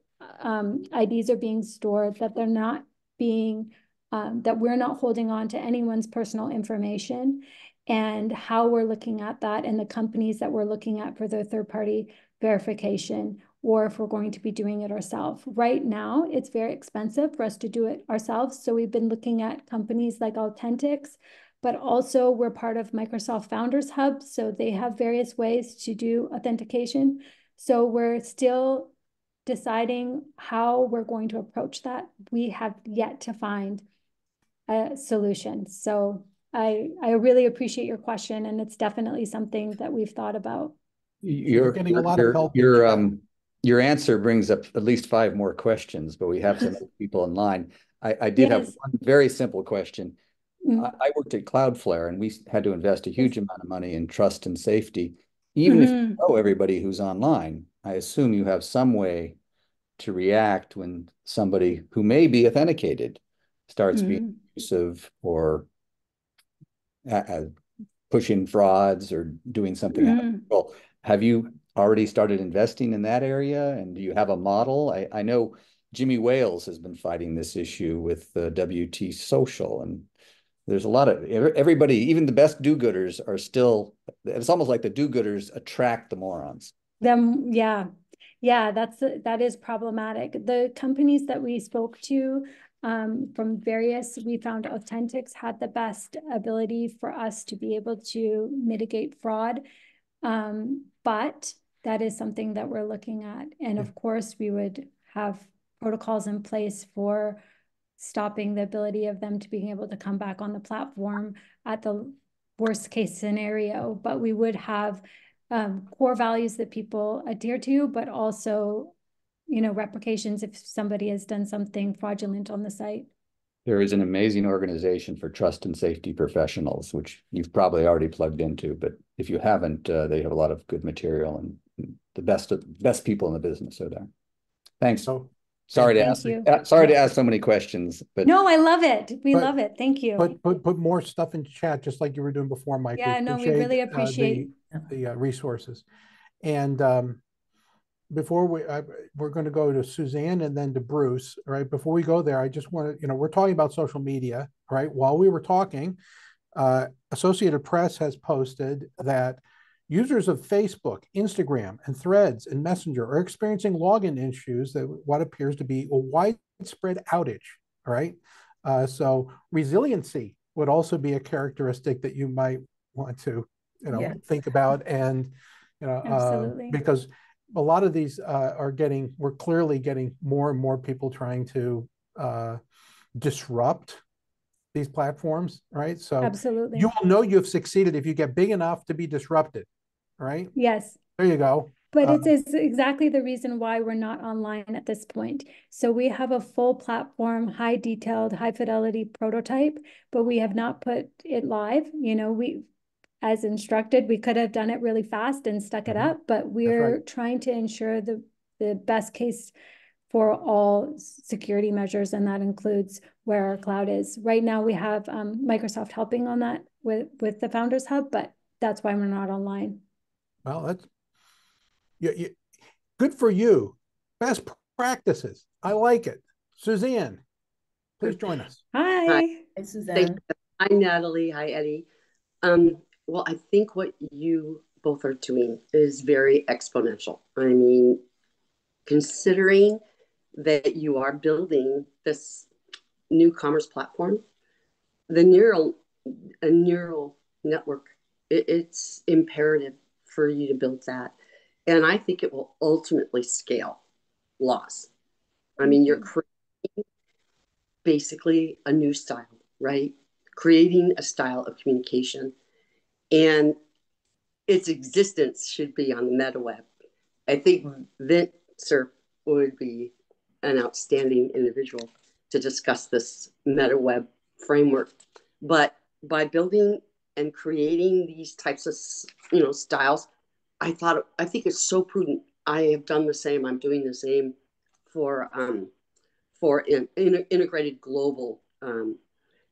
IDs are being stored, that they're not being, that we're not holding on to anyone's personal information, and how we're looking at that, and the companies that we're looking at for their third-party verification, or if we're going to be doing it ourselves. Right now, it's very expensive for us to do it ourselves. So we've been looking at companies like Authentics, but also we're part of Microsoft Founders Hub. So they have various ways to do authentication. So we're still deciding how we're going to approach that. We have yet to find a solution. So I really appreciate your question, and it's definitely something that we've thought about. You're getting a lot of help. Your answer brings up at least 5 more questions, but we have some people in line. I did have one very simple question. I worked at Cloudflare, and we had to invest a huge amount of money in trust and safety. Even if you know everybody who's online, I assume you have some way to react when somebody who may be authenticated starts being abusive or pushing frauds or doing something unethical. Have you already started investing in that area? And do you have a model? I know Jimmy Wales has been fighting this issue with WT Social, and there's a lot of everybody, even the best do-gooders are still, it's almost like the do-gooders attract the morons. Yeah, that is problematic. The companies that we spoke to from various, we found Authentics had the best ability for us to be able to mitigate fraud. But that is something that we're looking at. And of course, we would have protocols in place for stopping the ability of them to being able to come back on the platform at the worst case scenario. But we would have core values that people adhere to, but also, replications if somebody has done something fraudulent on the site. There is an amazing organization for trust and safety professionals, which you've probably already plugged into, but if you haven't, they have a lot of good material and the best people in the business are there. Thanks. Sorry to ask so many questions, but no, I love it. We love it. Thank you. Put more stuff in chat, just like you were doing before, Mike. Yeah, no, we really appreciate the resources. And before we're going to go to Suzanne and then to Bruce. Right before we go there, I just want to, we're talking about social media. Right, while we were talking, Associated Press has posted that users of Facebook, Instagram, and Threads and Messenger are experiencing login issues that what appears to be a widespread outage. All right, so resiliency would also be a characteristic that you might want to, think about, and because a lot of these we're clearly getting more and more people trying to disrupt these platforms, right? So absolutely, you will know you've succeeded if you get big enough to be disrupted, right? Yes. There you go. But it's exactly the reason why we're not online at this point. So we have a full platform, high detailed, high fidelity prototype, but we have not put it live. We, as instructed, we could have done it really fast and stuck it up, but we're trying to ensure the best case for all security measures, and that includes where our cloud is. Right now, we have Microsoft helping on that with the Founders Hub, but that's why we're not online. Well, Good for you. Best practices. I like it. Suzanne, please join us. Hi. Hi, Suzanne. Hi, Natalie. Hi, Eddie. Well, I think what you both are doing is very exponential. I mean, considering that you are building this new commerce platform, the neural network, it's imperative for you to build that. And I think it will ultimately scale laws. I mean, you're creating basically a new style, right? Creating a style of communication. And its existence should be on the meta web. I think Vint Cerf would be an outstanding individual to discuss this meta web framework. But by building and creating these types of styles, I think it's so prudent. I have done the same. I'm doing the same for integrated global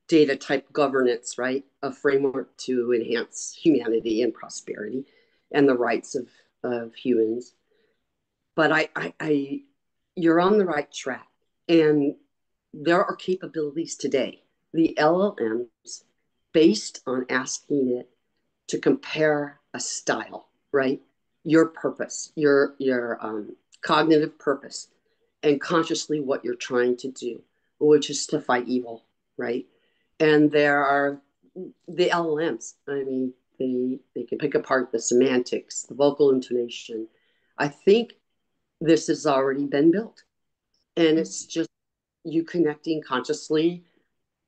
data type governance, right? A framework to enhance humanity and prosperity and the rights of humans. But you're on the right track. And there are capabilities today. The LLMs, based on asking it to compare a style, right? Your purpose, your cognitive purpose, and consciously what you're trying to do, which is to fight evil, right? And there are the LLMs. I mean, they can pick apart the semantics, the vocal intonation. I think this has already been built. And it's just you connecting consciously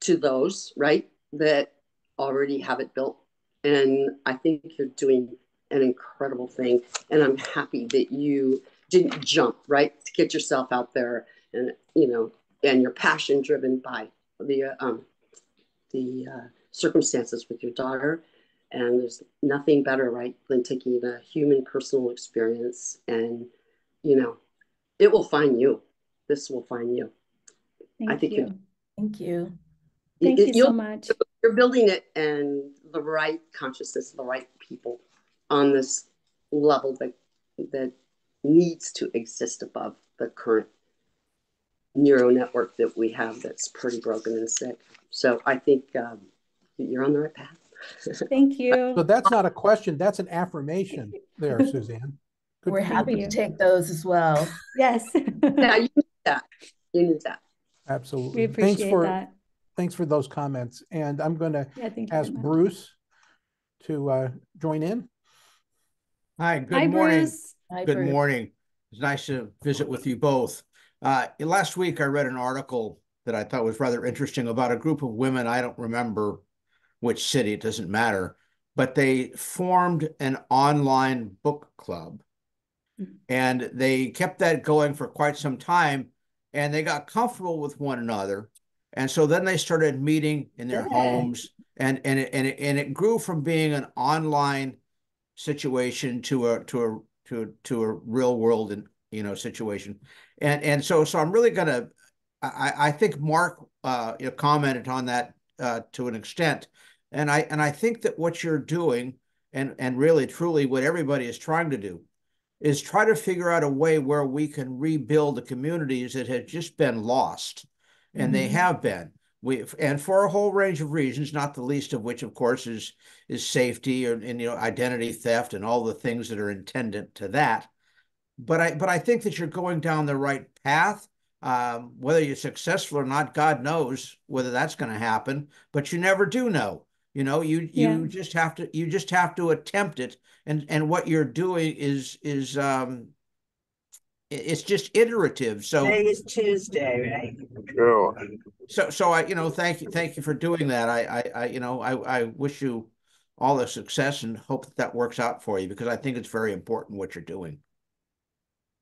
to those, right, that already have it built. And I think you're doing an incredible thing. And I'm happy that you didn't jump, right, to get yourself out there and, and your passion driven by the circumstances with your daughter. And there's nothing better, right, than taking a human personal experience and, it will find you. This will find you. Thank you. Thank you. Thank you so much. You're building it and the right consciousness, the right people on this level that needs to exist above the current neural network that we have that's pretty broken and sick. So I think you're on the right path. Thank you. So that's not a question. That's an affirmation there, Suzanne. We're happy to take those as well. Yes. Yeah, you need that. You need that. Absolutely. We appreciate that. Thanks for those comments. And I'm going to ask Bruce to join in. Hi, good morning. Bruce. Good morning. It's nice to visit with you both. Last week, I read an article that I thought was rather interesting about a group of women. I don't remember which city, it doesn't matter, but they formed an online book club. And they kept that going for quite some time, and they got comfortable with one another. And so then they started meeting in their homes, and it grew from being an online situation to a real world situation. And so I'm really gonna I think Mark commented on that to an extent, and I think that what you're doing and really truly what everybody is trying to do is try to figure out a way where we can rebuild the communities that had just been lost, and they have been. And for a whole range of reasons, not the least of which, of course, is safety and identity theft and all the things that are attendant to that. But I think that you're going down the right path. Whether you're successful or not, God knows whether that's going to happen. But you never do know. You just have to attempt it. And what you're doing is it's just iterative. So today is Tuesday, right? True. So I thank you for doing that. I wish you all the success and hope that works out for you, because I think it's very important what you're doing.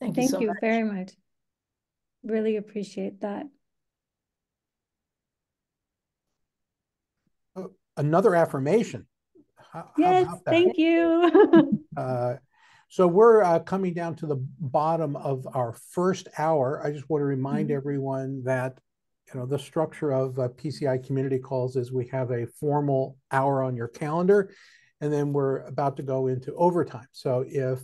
Thank you so much. very much. Really appreciate that. Another affirmation. Yes, thank you. So we're coming down to the bottom of our first hour. I just want to remind everyone that the structure of PCI community calls is we have a formal hour on your calendar, and then we're about to go into overtime. So if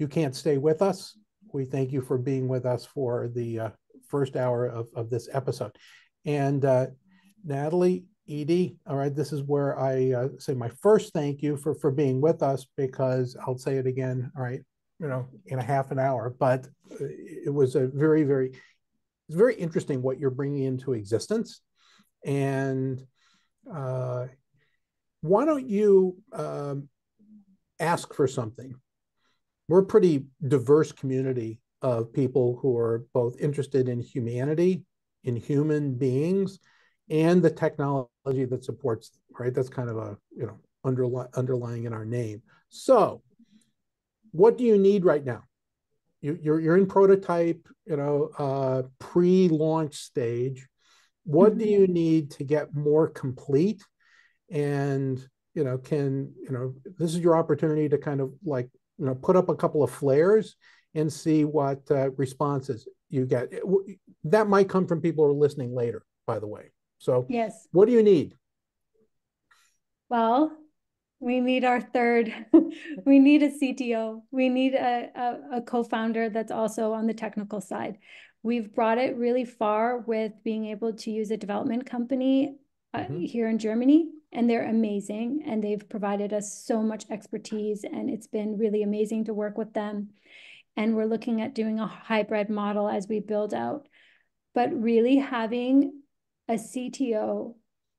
you can't stay with us, we thank you for being with us for the first hour of this episode. And Natalie, Edie, all right, this is where I say my first thank you for being with us, because I'll say it again, all right, in a half an hour, but it was a it's very interesting what you're bringing into existence. And why don't you ask for something? We're a pretty diverse community of people who are both interested in humanity, in human beings, and the technology that supports them, right? That's kind of a, underlying in our name. So what do you need right now? You're in prototype, pre-launch stage. What do you need to get more complete? And, this is your opportunity to kind of like, put up a couple of flares and see what responses you get. That might come from people who are listening later, by the way. So yes, what do you need? Well, we need our third, we need a CTO. We need a co-founder that's also on the technical side. We've brought it really far with being able to use a development company here in Germany, and they're amazing. And they've provided us so much expertise, and it's been really amazing to work with them. And we're looking at doing a hybrid model as we build out, but really having a CTO,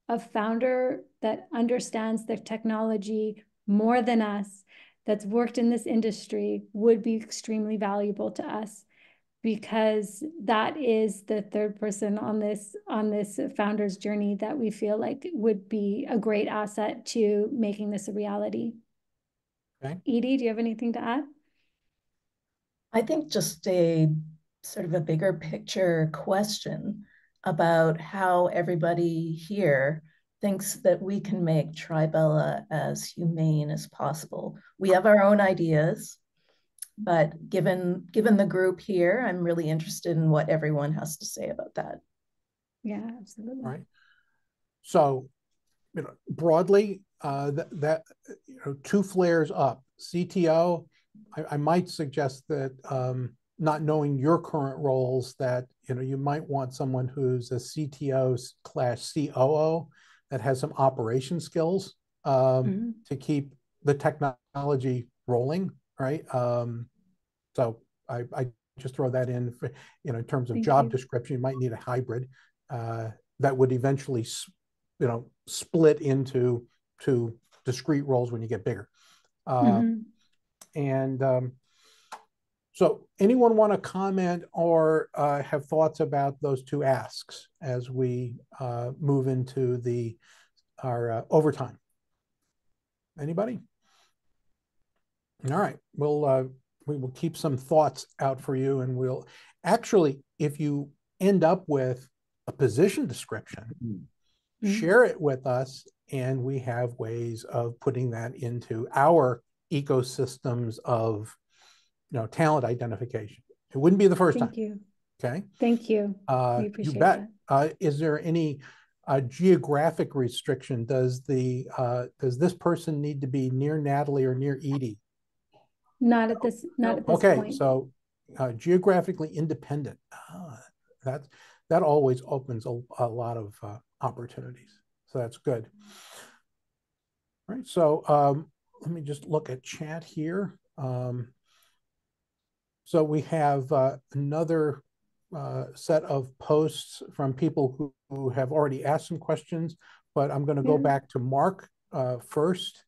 a founder that understands the technology more than us, that's worked in this industry, would be extremely valuable to us, because that is the third person on this founder's journey that we feel like would be a great asset to making this a reality. Okay. Edie, do you have anything to add? I think just a sort of a bigger picture question about how everybody here thinks that we can make Tribela as humane as possible. We have our own ideas, but given the group here, I'm really interested in what everyone has to say about that. Yeah, absolutely. All right. So, broadly, two flares up. CTO, I might suggest that, not knowing your current roles, that you might want someone who's a CTO/COO that has some operation skills to keep the technology rolling, right? So I just throw that in, in terms of job description. You might need a hybrid that would eventually, split into two discrete roles when you get bigger. And so anyone want to comment or have thoughts about those two asks as we move into our overtime? Anybody? All right. We will keep some thoughts out for you, and we'll actually, if you end up with a position description, share it with us, and we have ways of putting that into our ecosystems of talent identification. It wouldn't be the first time. Thank you. Okay. Thank you. We appreciate you bet. that. Is there any geographic restriction? Does this person need to be near Natalie or near Edie? Not at this point. Okay, so geographically independent. That always opens a lot of opportunities. So that's good. All right. So let me just look at chat here. So we have another set of posts from people who have already asked some questions, but I'm going to go back to Mark first,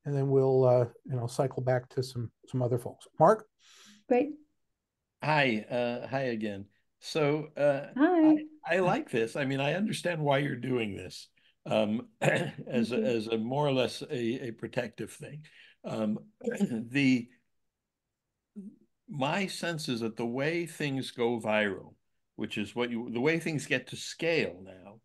and then we'll cycle back to some other folks. Mark? Great. Hi again. So Hi. I like this. I mean, I understand why you're doing this as a more or less a protective thing. My sense is that the way things go viral, which is the way things get to scale now,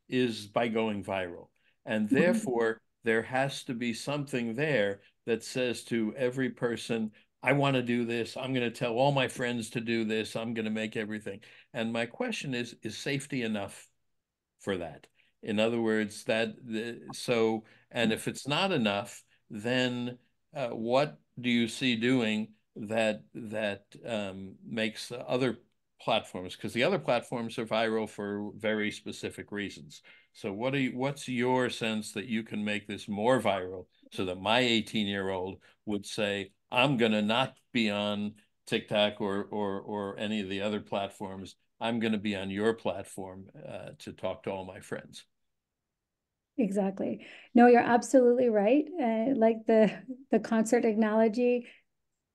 is by going viral. And therefore, there has to be something there that says to every person, I want to do this. I'm going to tell all my friends to do this. I'm going to make everything. And my question is safety enough for that? In other words, and if it's not enough, then what do you see doing that makes the other platforms, because the other platforms are viral for very specific reasons. So what's your sense that you can make this more viral so that my 18-year-old would say, I'm gonna not be on TikTok or any of the other platforms. I'm going to be on your platform to talk to all my friends. Exactly. No, you're absolutely right. Like the concert analogy,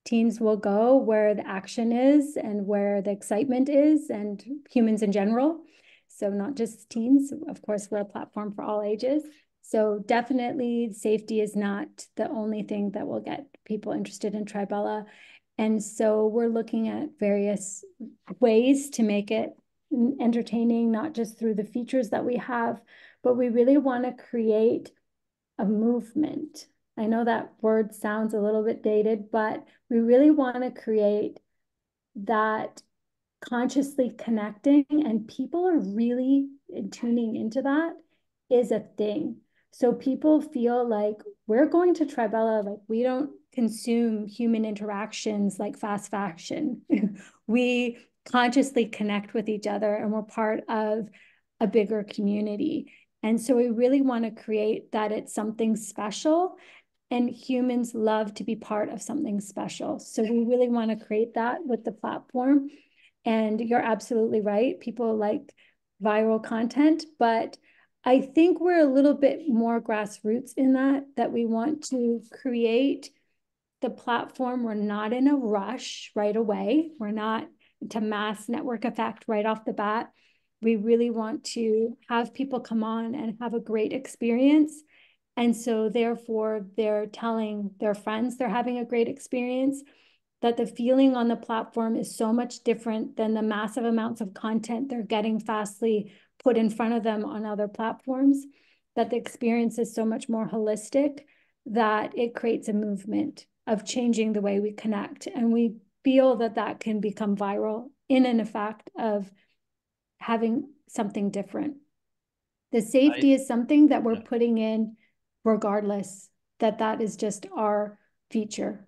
teens will go where the action is and where the excitement is, and humans in general. So not just teens, of course, we're a platform for all ages. So definitely safety is not the only thing that will get people interested in Tribela. And so we're looking at various ways to make it entertaining, not just through the features that we have, but we really want to create a movement. I know that word sounds a little bit dated, but we really want to create that consciously connecting, and people are really tuning into that is a thing. So people feel like we're going to Tribela, like we don't consume human interactions like fast fashion. We consciously connect with each other and we're part of a bigger community. And so we really want to create that it's something special, and humans love to be part of something special. So we really want to create that with the platform. And you're absolutely right. People like viral content, but I think we're a little bit more grassroots in that we want to create the platform. We're not in a rush right away. We're not to mass network effect right off the bat. We really want to have people come on and have a great experience. And so therefore they're telling their friends they're having a great experience, that the feeling on the platform is so much different than the massive amounts of content they're getting fastly put in front of them on other platforms, that the experience is so much more holistic, that it creates a movement of changing the way we connect. And we feel that that can become viral in an effect of having something different. The safety is something that we're putting in regardless, that is just our feature.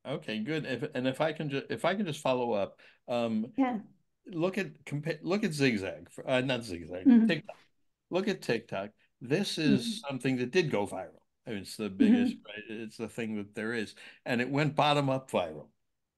Okay, good. If I can just follow up, Yeah. Look at Zigzag, not Zigzag, Mm-hmm. TikTok. Look at TikTok. This is something that did go viral. I mean, it's the Mm-hmm. biggest, right? It's the thing that there is, and it went bottom up viral.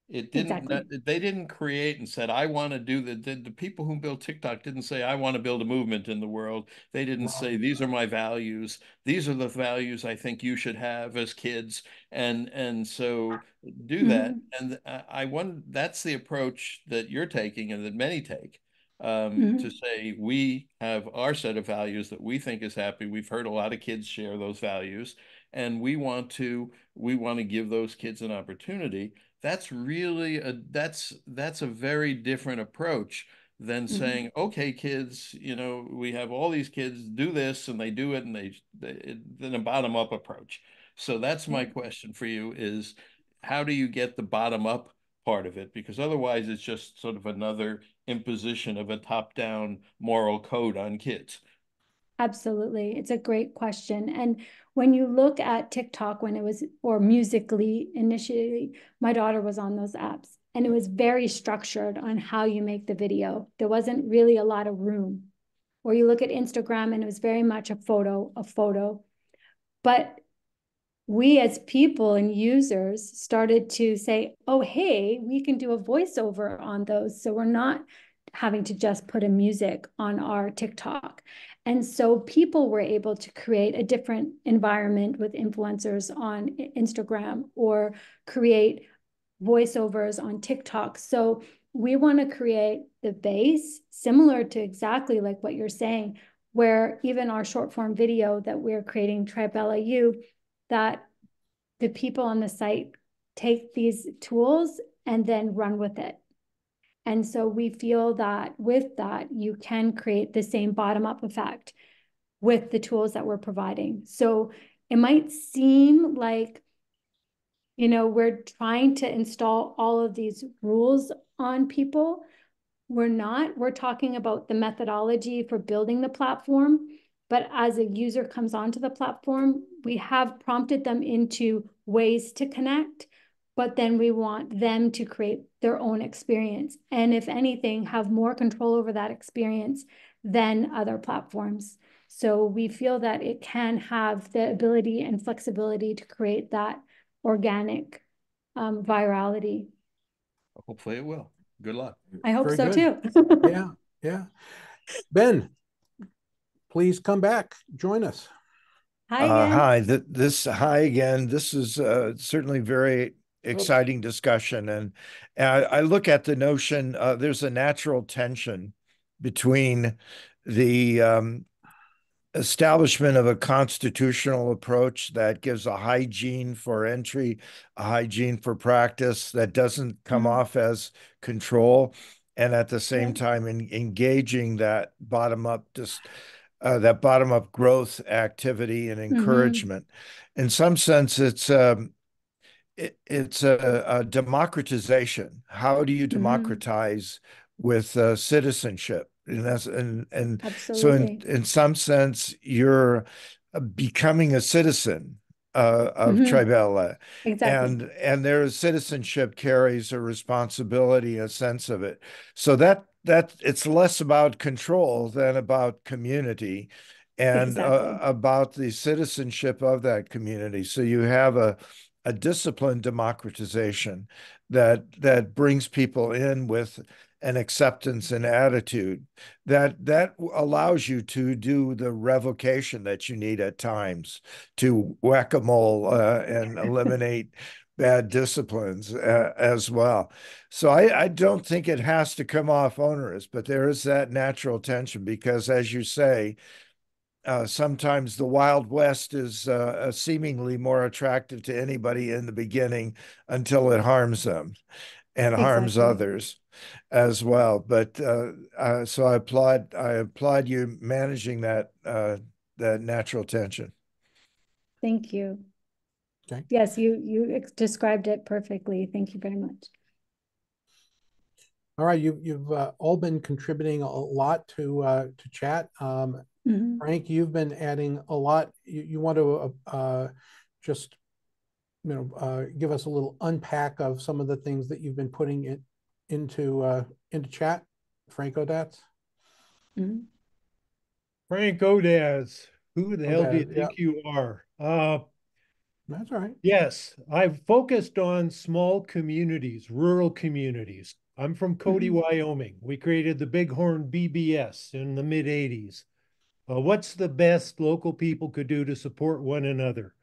It didn't, Exactly. they didn't create and said, I want to do the people who built TikTok didn't say, I want to build a movement in the world. They didn't say, these are my values. These are the values I think you should have as kids. And so do that. And I wonder, that's the approach that you're taking and that many take, to say, we have our set of values that we think is happy. We've heard a lot of kids share those values, and we want to give those kids an opportunity. That's really that's a very different approach than saying, okay, kids, we have all these kids do this and they do it, and then a bottom up approach. So that's my question for you is, how do you get the bottom up part of it? Because otherwise it's just sort of another imposition of a top down moral code on kids. Absolutely. It's a great question. And when you look at TikTok, when it was, or Musically initially, my daughter was on those apps, and it was very structured on how you make the video. There wasn't really a lot of room. Or you look at Instagram and it was very much a photo. But we as people and users started to say, oh, hey, we can do a voiceover on those. So we're not having to just put a music on our TikTok. And so people were able to create a different environment with influencers on Instagram, or create voiceovers on TikTok. So we want to create the base similar to exactly like what you're saying, where even our short form video that we're creating, Tribela U, that the people on the site take these tools and then run with it. And so we feel that with that, you can create the same bottom up effect with the tools that we're providing. So it might seem like, we're trying to install all of these rules on people. We're not. We're talking about the methodology for building the platform. But as a user comes onto the platform, we have prompted them into ways to connect, but then we want them to create their own experience. And if anything, have more control over that experience than other platforms. So we feel that it can have the ability and flexibility to create that organic virality. Hopefully it will. Good luck. I hope Very so good. too. Yeah, yeah. Ben, please come back, join us. Hi again. Hi again. This is certainly very exciting discussion, and I look at the notion there's a natural tension between the establishment of a constitutional approach that gives a hygiene for entry, a hygiene for practice that doesn't come off as control, and at the same time engaging that bottom-up growth activity and encouragement. In some sense, it's a democratization. How do you democratize with citizenship? And so in some sense, you're becoming a citizen of Tribela. Exactly. And their citizenship carries a responsibility, a sense of it. So that it's less about control than about community and about the citizenship of that community. So you have a disciplined democratization that brings people in with an acceptance and attitude that allows you to do the revocation that you need at times to whack-a-mole and eliminate bad disciplines as well. So I don't think it has to come off onerous, but there is that natural tension because, as you say, sometimes the Wild West is seemingly more attractive to anybody in the beginning until it harms them and harms others as well. But so I applaud you managing that natural tension. Thank you. Okay. Yes, you described it perfectly. Thank you very much. All right, you've all been contributing a lot to chat. Frank, you've been adding a lot. You want to just give us a little unpack of some of the things that you've been putting into chat, Frank Odats? Frank Odats, who the hell do you think you are? That's all right. Yes, I've focused on small communities, rural communities. I'm from Cody, Wyoming. We created the Bighorn BBS in the mid-'80s. What's the best local people could do to support one another?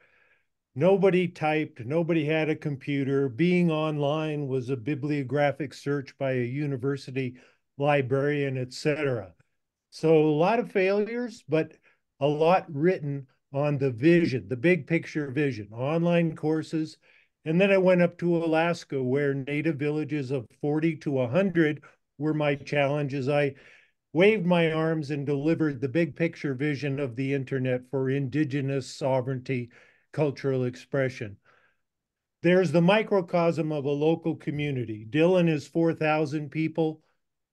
Nobody typed, nobody had a computer. Being online was a bibliographic search by a university librarian, etc. So a lot of failures, but a lot written on the vision, the big picture vision, online courses. And then I went up to Alaska where native villages of 40 to 100 were my challenges. I waved my arms and delivered the big picture vision of the internet for indigenous sovereignty, cultural expression. There's the microcosm of a local community. Dillon is 4,000 people.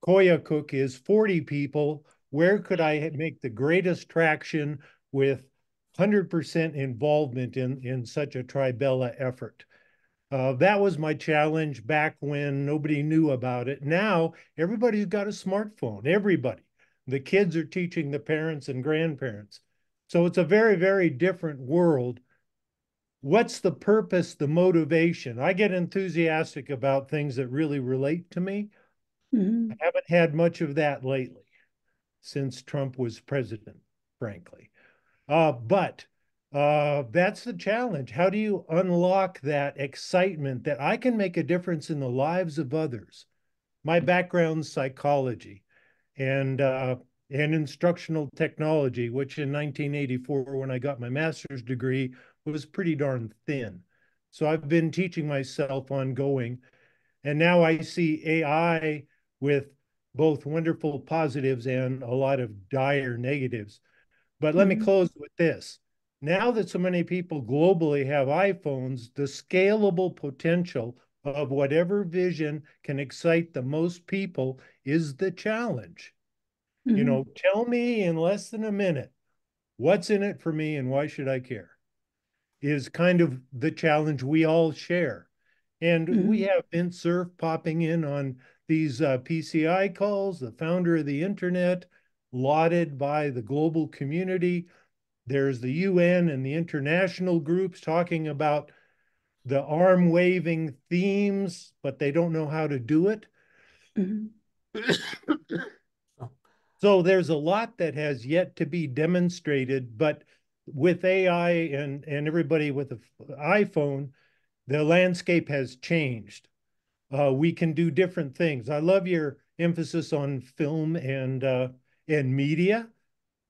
Koyukuk is 40 people. Where could I make the greatest traction with 100% involvement in such a Tribela effort? That was my challenge back when nobody knew about it. Now, everybody's got a smartphone, everybody. The kids are teaching the parents and grandparents. So it's a very, very different world. What's the purpose, the motivation? I get enthusiastic about things that really relate to me. I haven't had much of that lately since Trump was president, frankly. But that's the challenge. How do you unlock that excitement that I can make a difference in the lives of others? My background's psychology and instructional technology, which in 1984, when I got my master's degree, was pretty darn thin. So I've been teaching myself ongoing. And now I see AI with both wonderful positives and a lot of dire negatives. But let me close with this. Now that so many people globally have iPhones, the scalable potential of whatever vision can excite the most people is the challenge. You know, tell me in less than a minute, what's in it for me and why should I care? Is kind of the challenge we all share. And we have Vince Cerf popping in on these PCI calls, the founder of the internet, lauded by the global community. There's the UN and the international groups talking about the arm waving themes, but they don't know how to do it. So there's a lot that has yet to be demonstrated, but with AI and everybody with an iPhone, the landscape has changed. We can do different things. I love your emphasis on film and media.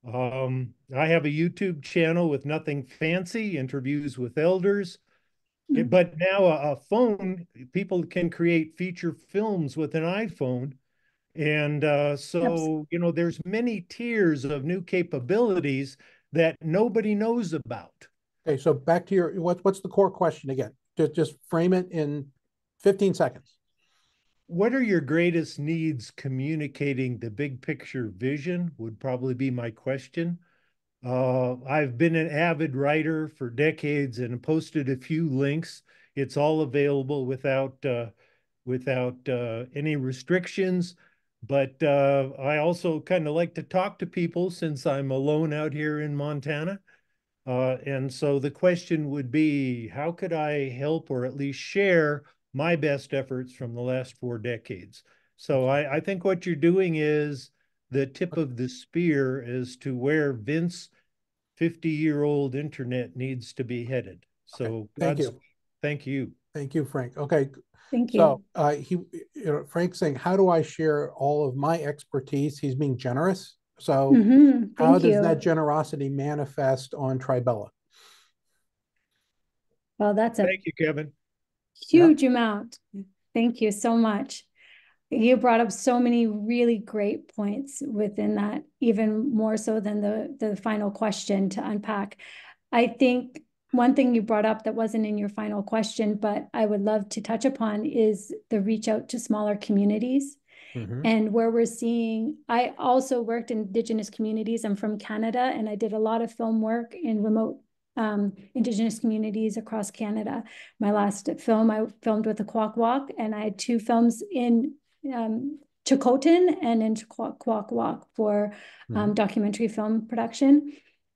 I have a YouTube channel with nothing fancy, interviews with elders. But now a phone, people can create feature films with an iPhone. And so, you know, there's many tiers of new capabilities that nobody knows about. Okay, so back to your, what's the core question again? Just frame it in 15 seconds. What are your greatest needs communicating the big picture vision would probably be my question. I've been an avid writer for decades and posted a few links. It's all available without any restrictions. But I also kind of like to talk to people since I'm alone out here in Montana. And so the question would be, how could I help or at least share my best efforts from the last 4 decades? So I think what you're doing is the tip of the spear as to where Vince 50-year-old internet needs to be headed. So thank you. Thank you. Thank you, Frank. Okay. Thank you. So Frank's saying, how do I share all of my expertise? He's being generous. So how does that generosity manifest on Tribela? Well, that's a thank you, Kevin. Huge amount. Thank you so much. You brought up so many really great points within that, even more so than the final question to unpack. I think one thing you brought up that wasn't in your final question, but I would love to touch upon is the reach out to smaller communities. And where we're seeing, I also worked in Indigenous communities. I'm from Canada, and I did a lot of film work in remote Indigenous communities across Canada. My last film, I filmed with the Kwak Wak, and I had 2 films in Chilcotin and in Kwak Wak for documentary film production.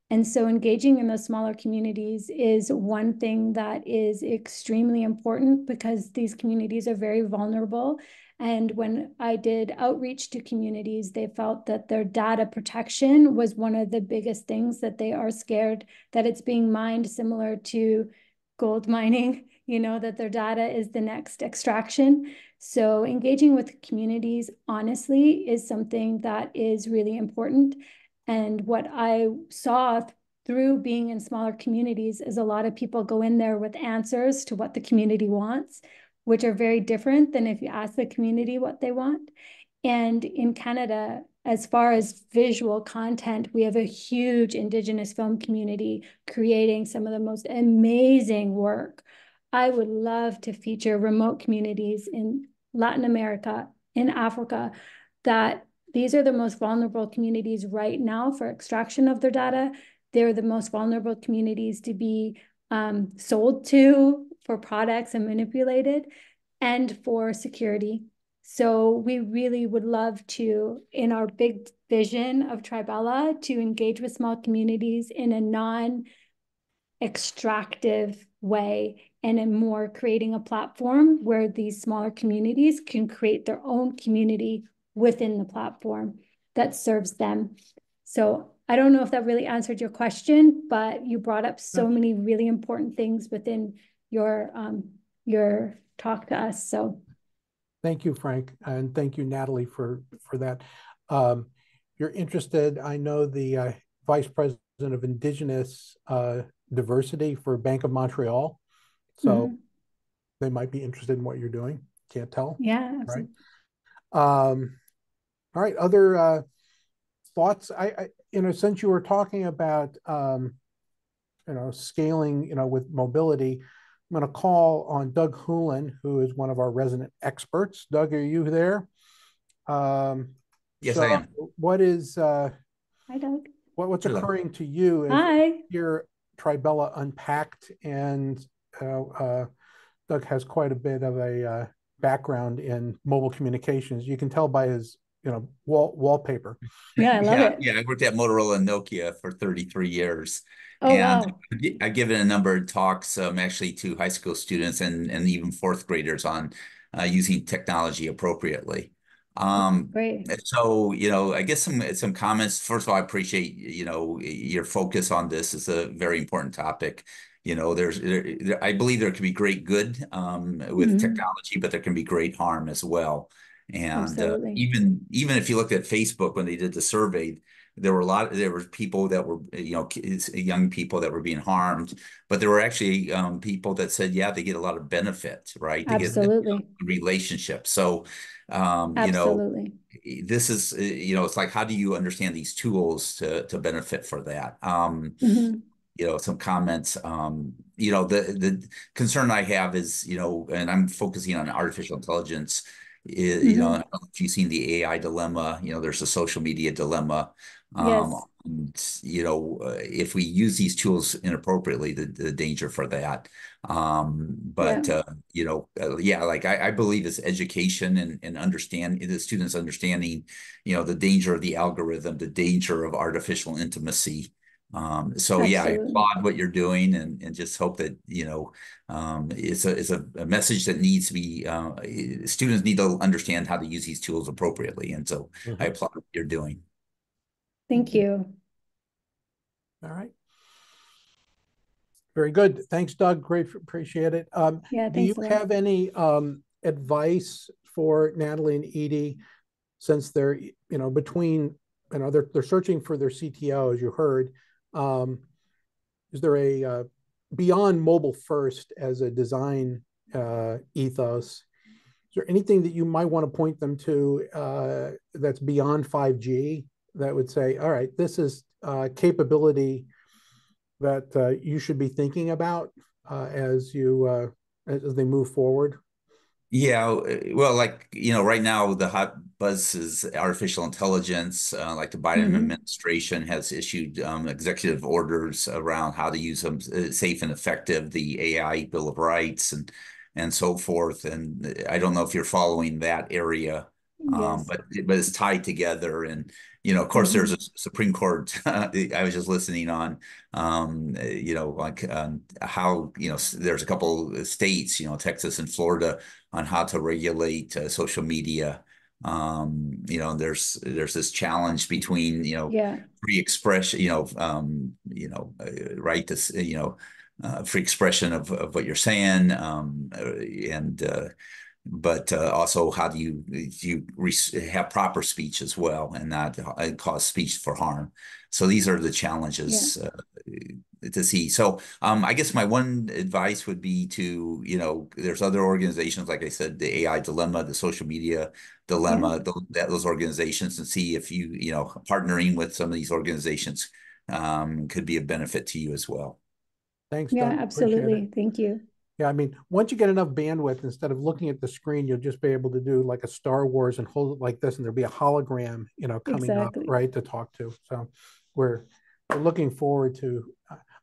And so engaging in those smaller communities is one thing that is extremely important because these communities are very vulnerable. And when I did outreach to communities, they felt that their data protection was one of the biggest things, that they are scared that it's being mined, similar to gold mining, you know, that their data is the next extraction. So engaging with communities, honestly, is something that is really important. And what I saw through being in smaller communities is a lot of people go in there with answers to what the community wants, which are very different than if you ask the community what they want. And in Canada, as far as visual content, we have a huge Indigenous film community creating some of the most amazing work. I would love to feature remote communities in Latin America, in Africa, that these are the most vulnerable communities right now for extraction of their data. They're the most vulnerable communities to be sold to for products and manipulated, and for security. So we really would love to, in our big vision of Tribela, to engage with small communities in a non-extractive way, and in more creating a platform where these smaller communities can create their own community within the platform that serves them. So I don't know if that really answered your question, but you brought up so many really important things within your talk to us. So thank you, Frank, and thank you, Natalie, for that. You're interested, I know, the Vice President of Indigenous Diversity for Bank of Montreal. So they might be interested in what you're doing. Can't tell. Yeah, absolutely. Right. All right. Other thoughts? I since you were talking about scaling, with mobility, I'm going to call on Doug Hoolan, who is one of our resident experts. Doug, are you there? Yes, I am. What is hi, Doug. What's occurring to you as hi. your Tribela unpacked? And Doug, Doug has quite a bit of a background in mobile communications. You can tell by his, wallpaper. Yeah, I love it. Yeah, I worked at Motorola and Nokia for 33 years. Oh, And wow. I've given a number of talks, actually to high school students and even fourth graders on using technology appropriately. Great. So, I guess some comments. First of all, I appreciate, your focus on this. Is a very important topic. I believe there can be great good with technology, but there can be great harm as well. And Absolutely. even if you looked at Facebook when they did the survey, there were people that were, kids, young people that were being harmed, but there were actually people that said, yeah, they get a lot of benefit, right? They get Absolutely. relationships. So, Absolutely. this is, it's like, how do you understand these tools to benefit for that? Some comments. The concern I have is, and I'm focusing on artificial intelligence. I don't know if you've seen the AI dilemma. There's a social media dilemma. Yes. And, if we use these tools inappropriately, the danger for that. But yeah, like I believe it's education and understand the students understanding, the danger of the algorithm, the danger of artificial intimacy. So yeah, I Absolutely. applaud what you're doing and just hope that, it's a message that needs to be, students need to understand how to use these tools appropriately. And so I applaud what you're doing. Thank you. All right. Very good. Thanks, Doug. Great. Appreciate it. Yeah, do you thanks a lot. have any advice for Natalie and Edie, since they're, between, they're searching for their CTO, as you heard. Is there a beyond mobile first as a design ethos? Is there anything that you might want to point them to that's beyond 5G that would say, all right, this is capability that you should be thinking about as they move forward? Yeah, well, like, right now the hot buzz is artificial intelligence. Like the Biden administration has issued executive orders around how to use them safe and effective, the AI Bill of Rights and so forth. And I don't know if you're following that area, Yes. but it's tied together. And of course, there's a Supreme Court. I was just listening on, like how there's a couple of states, Texas and Florida, on how to regulate social media. There's this challenge between free expression, right to free expression of what you're saying, but also how do you have proper speech as well and not cause speech for harm. So these are the challenges to see. So I guess my one advice would be to, there's other organizations, like I said, the AI dilemma, the social media dilemma, those organizations, and see if partnering with some of these organizations could be a benefit to you as well. Thanks, Yeah, Doug. absolutely. Thank you. Yeah, I mean, once you get enough bandwidth, instead of looking at the screen, you'll just be able to do like a Star Wars and hold it like this, and there'll be a hologram, coming up, right, to talk to. So we're looking forward to,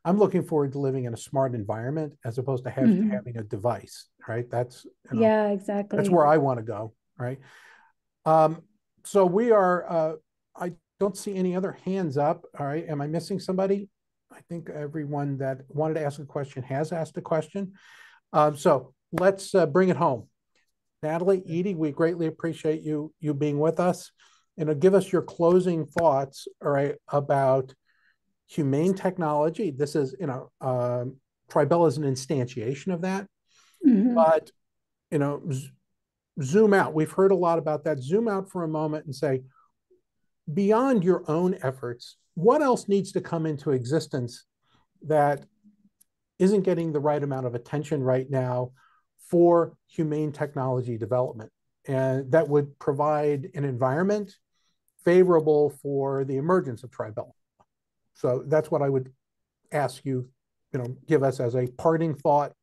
I'm looking forward to living in a smart environment as opposed to having a device, right? That's, yeah, exactly. That's where I want to go, right? So we are, I don't see any other hands up. All right, am I missing somebody? I think everyone that wanted to ask a question has asked a question. So let's bring it home. Natalie, Edie, we greatly appreciate you being with us. Give us your closing thoughts, all right, about humane technology. This is, Tribela is an instantiation of that. But, zoom out. We've heard a lot about that. Zoom out for a moment and say, beyond your own efforts, what else needs to come into existence that isn't getting the right amount of attention right now for humane technology development, and that would provide an environment favorable for the emergence of Tribela? So that's what I would ask you, give us as a parting thought,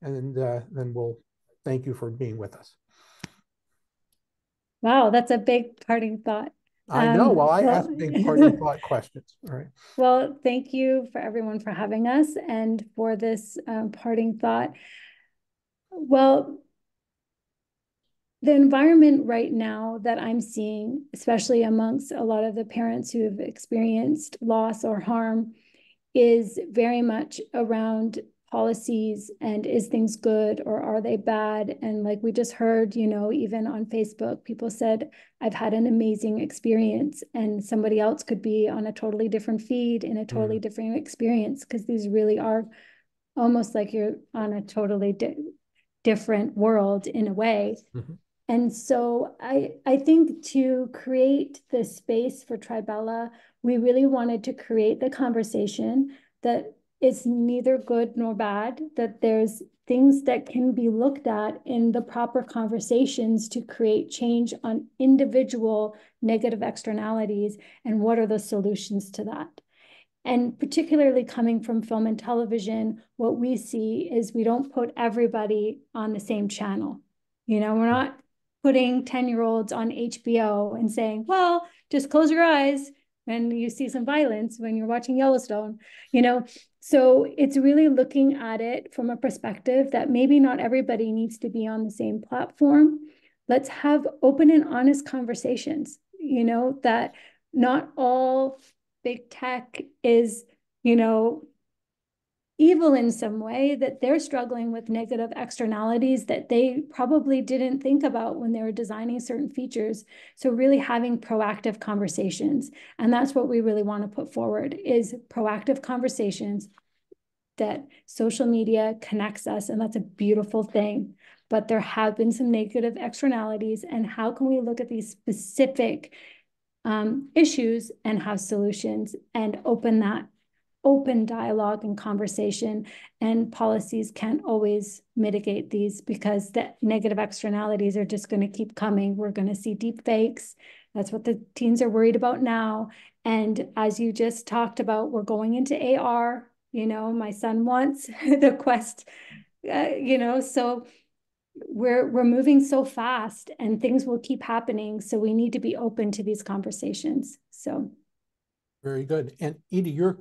and then we'll thank you for being with us. Wow, that's a big parting thought. I know. Well, I ask big parting thought questions. All right. Well, thank you for everyone for having us and for this parting thought. Well, the environment right now that I'm seeing, especially amongst a lot of the parents who have experienced loss or harm, is very much around policies and is things good or are they bad? And like we just heard, you know, even on Facebook, people said, I've had an amazing experience, and somebody else could be on a totally different feed in a totally different experience, because these really are almost like you're on a totally different world in a way. And so I think to create the space for Tribela, we really wanted to create the conversation that it's neither good nor bad, that there's things that can be looked at in the proper conversations to create change on individual negative externalities, and what are the solutions to that. And particularly coming from film and television, what we see is we don't put everybody on the same channel. You know, we're not putting 10-year-olds on HBO and saying, well, just close your eyes when you see some violence when you're watching Yellowstone, you know. So it's really looking at it from a perspective that maybe not everybody needs to be on the same platform. Let's have open and honest conversations, you know, that not all big tech is, you know, evil in some way, that they're struggling with negative externalities that they probably didn't think about when they were designing certain features. So really having proactive conversations. And that's what we really want to put forward, is proactive conversations, that social media connects us, and that's a beautiful thing. But there have been some negative externalities, and how can we look at these specific issues and have solutions and open dialogue and conversation. And policies can't always mitigate these, because the negative externalities are just going to keep coming. We're going to see deep fakes. That's what the teens are worried about now. And as you just talked about, we're going into AR. You know, my son wants the Quest, you know, so we're moving so fast and things will keep happening. So we need to be open to these conversations. So. Very good. And Edie, your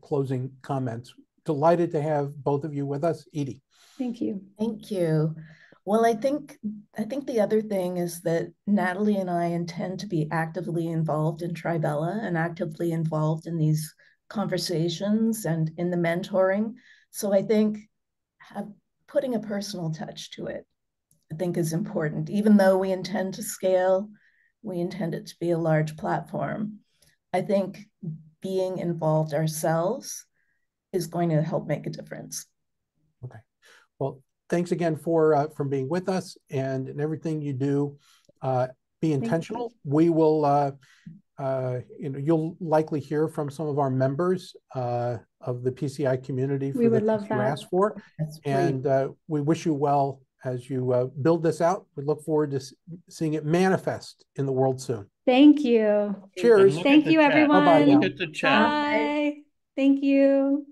closing comments. Delighted to have both of you with us. Edie. Thank you. Thank you. Well, I think the other thing is that Natalie and I intend to be actively involved in Tribela and actively involved in these conversations and in the mentoring. So I think putting a personal touch to it, I think, is important. Even though we intend to scale, we intend it to be a large platform, I think being involved ourselves is going to help make a difference. Okay. Well, thanks again for being with us, and in everything you do. Be intentional. We will, you know, you'll likely hear from some of our members of the PCI community for the things you asked for. And we wish you well as you build this out. We look forward to seeing it manifest in the world soon. Thank you. Cheers. Thank you, everyone. Bye-bye now. Look at the chat. Bye. Thank you.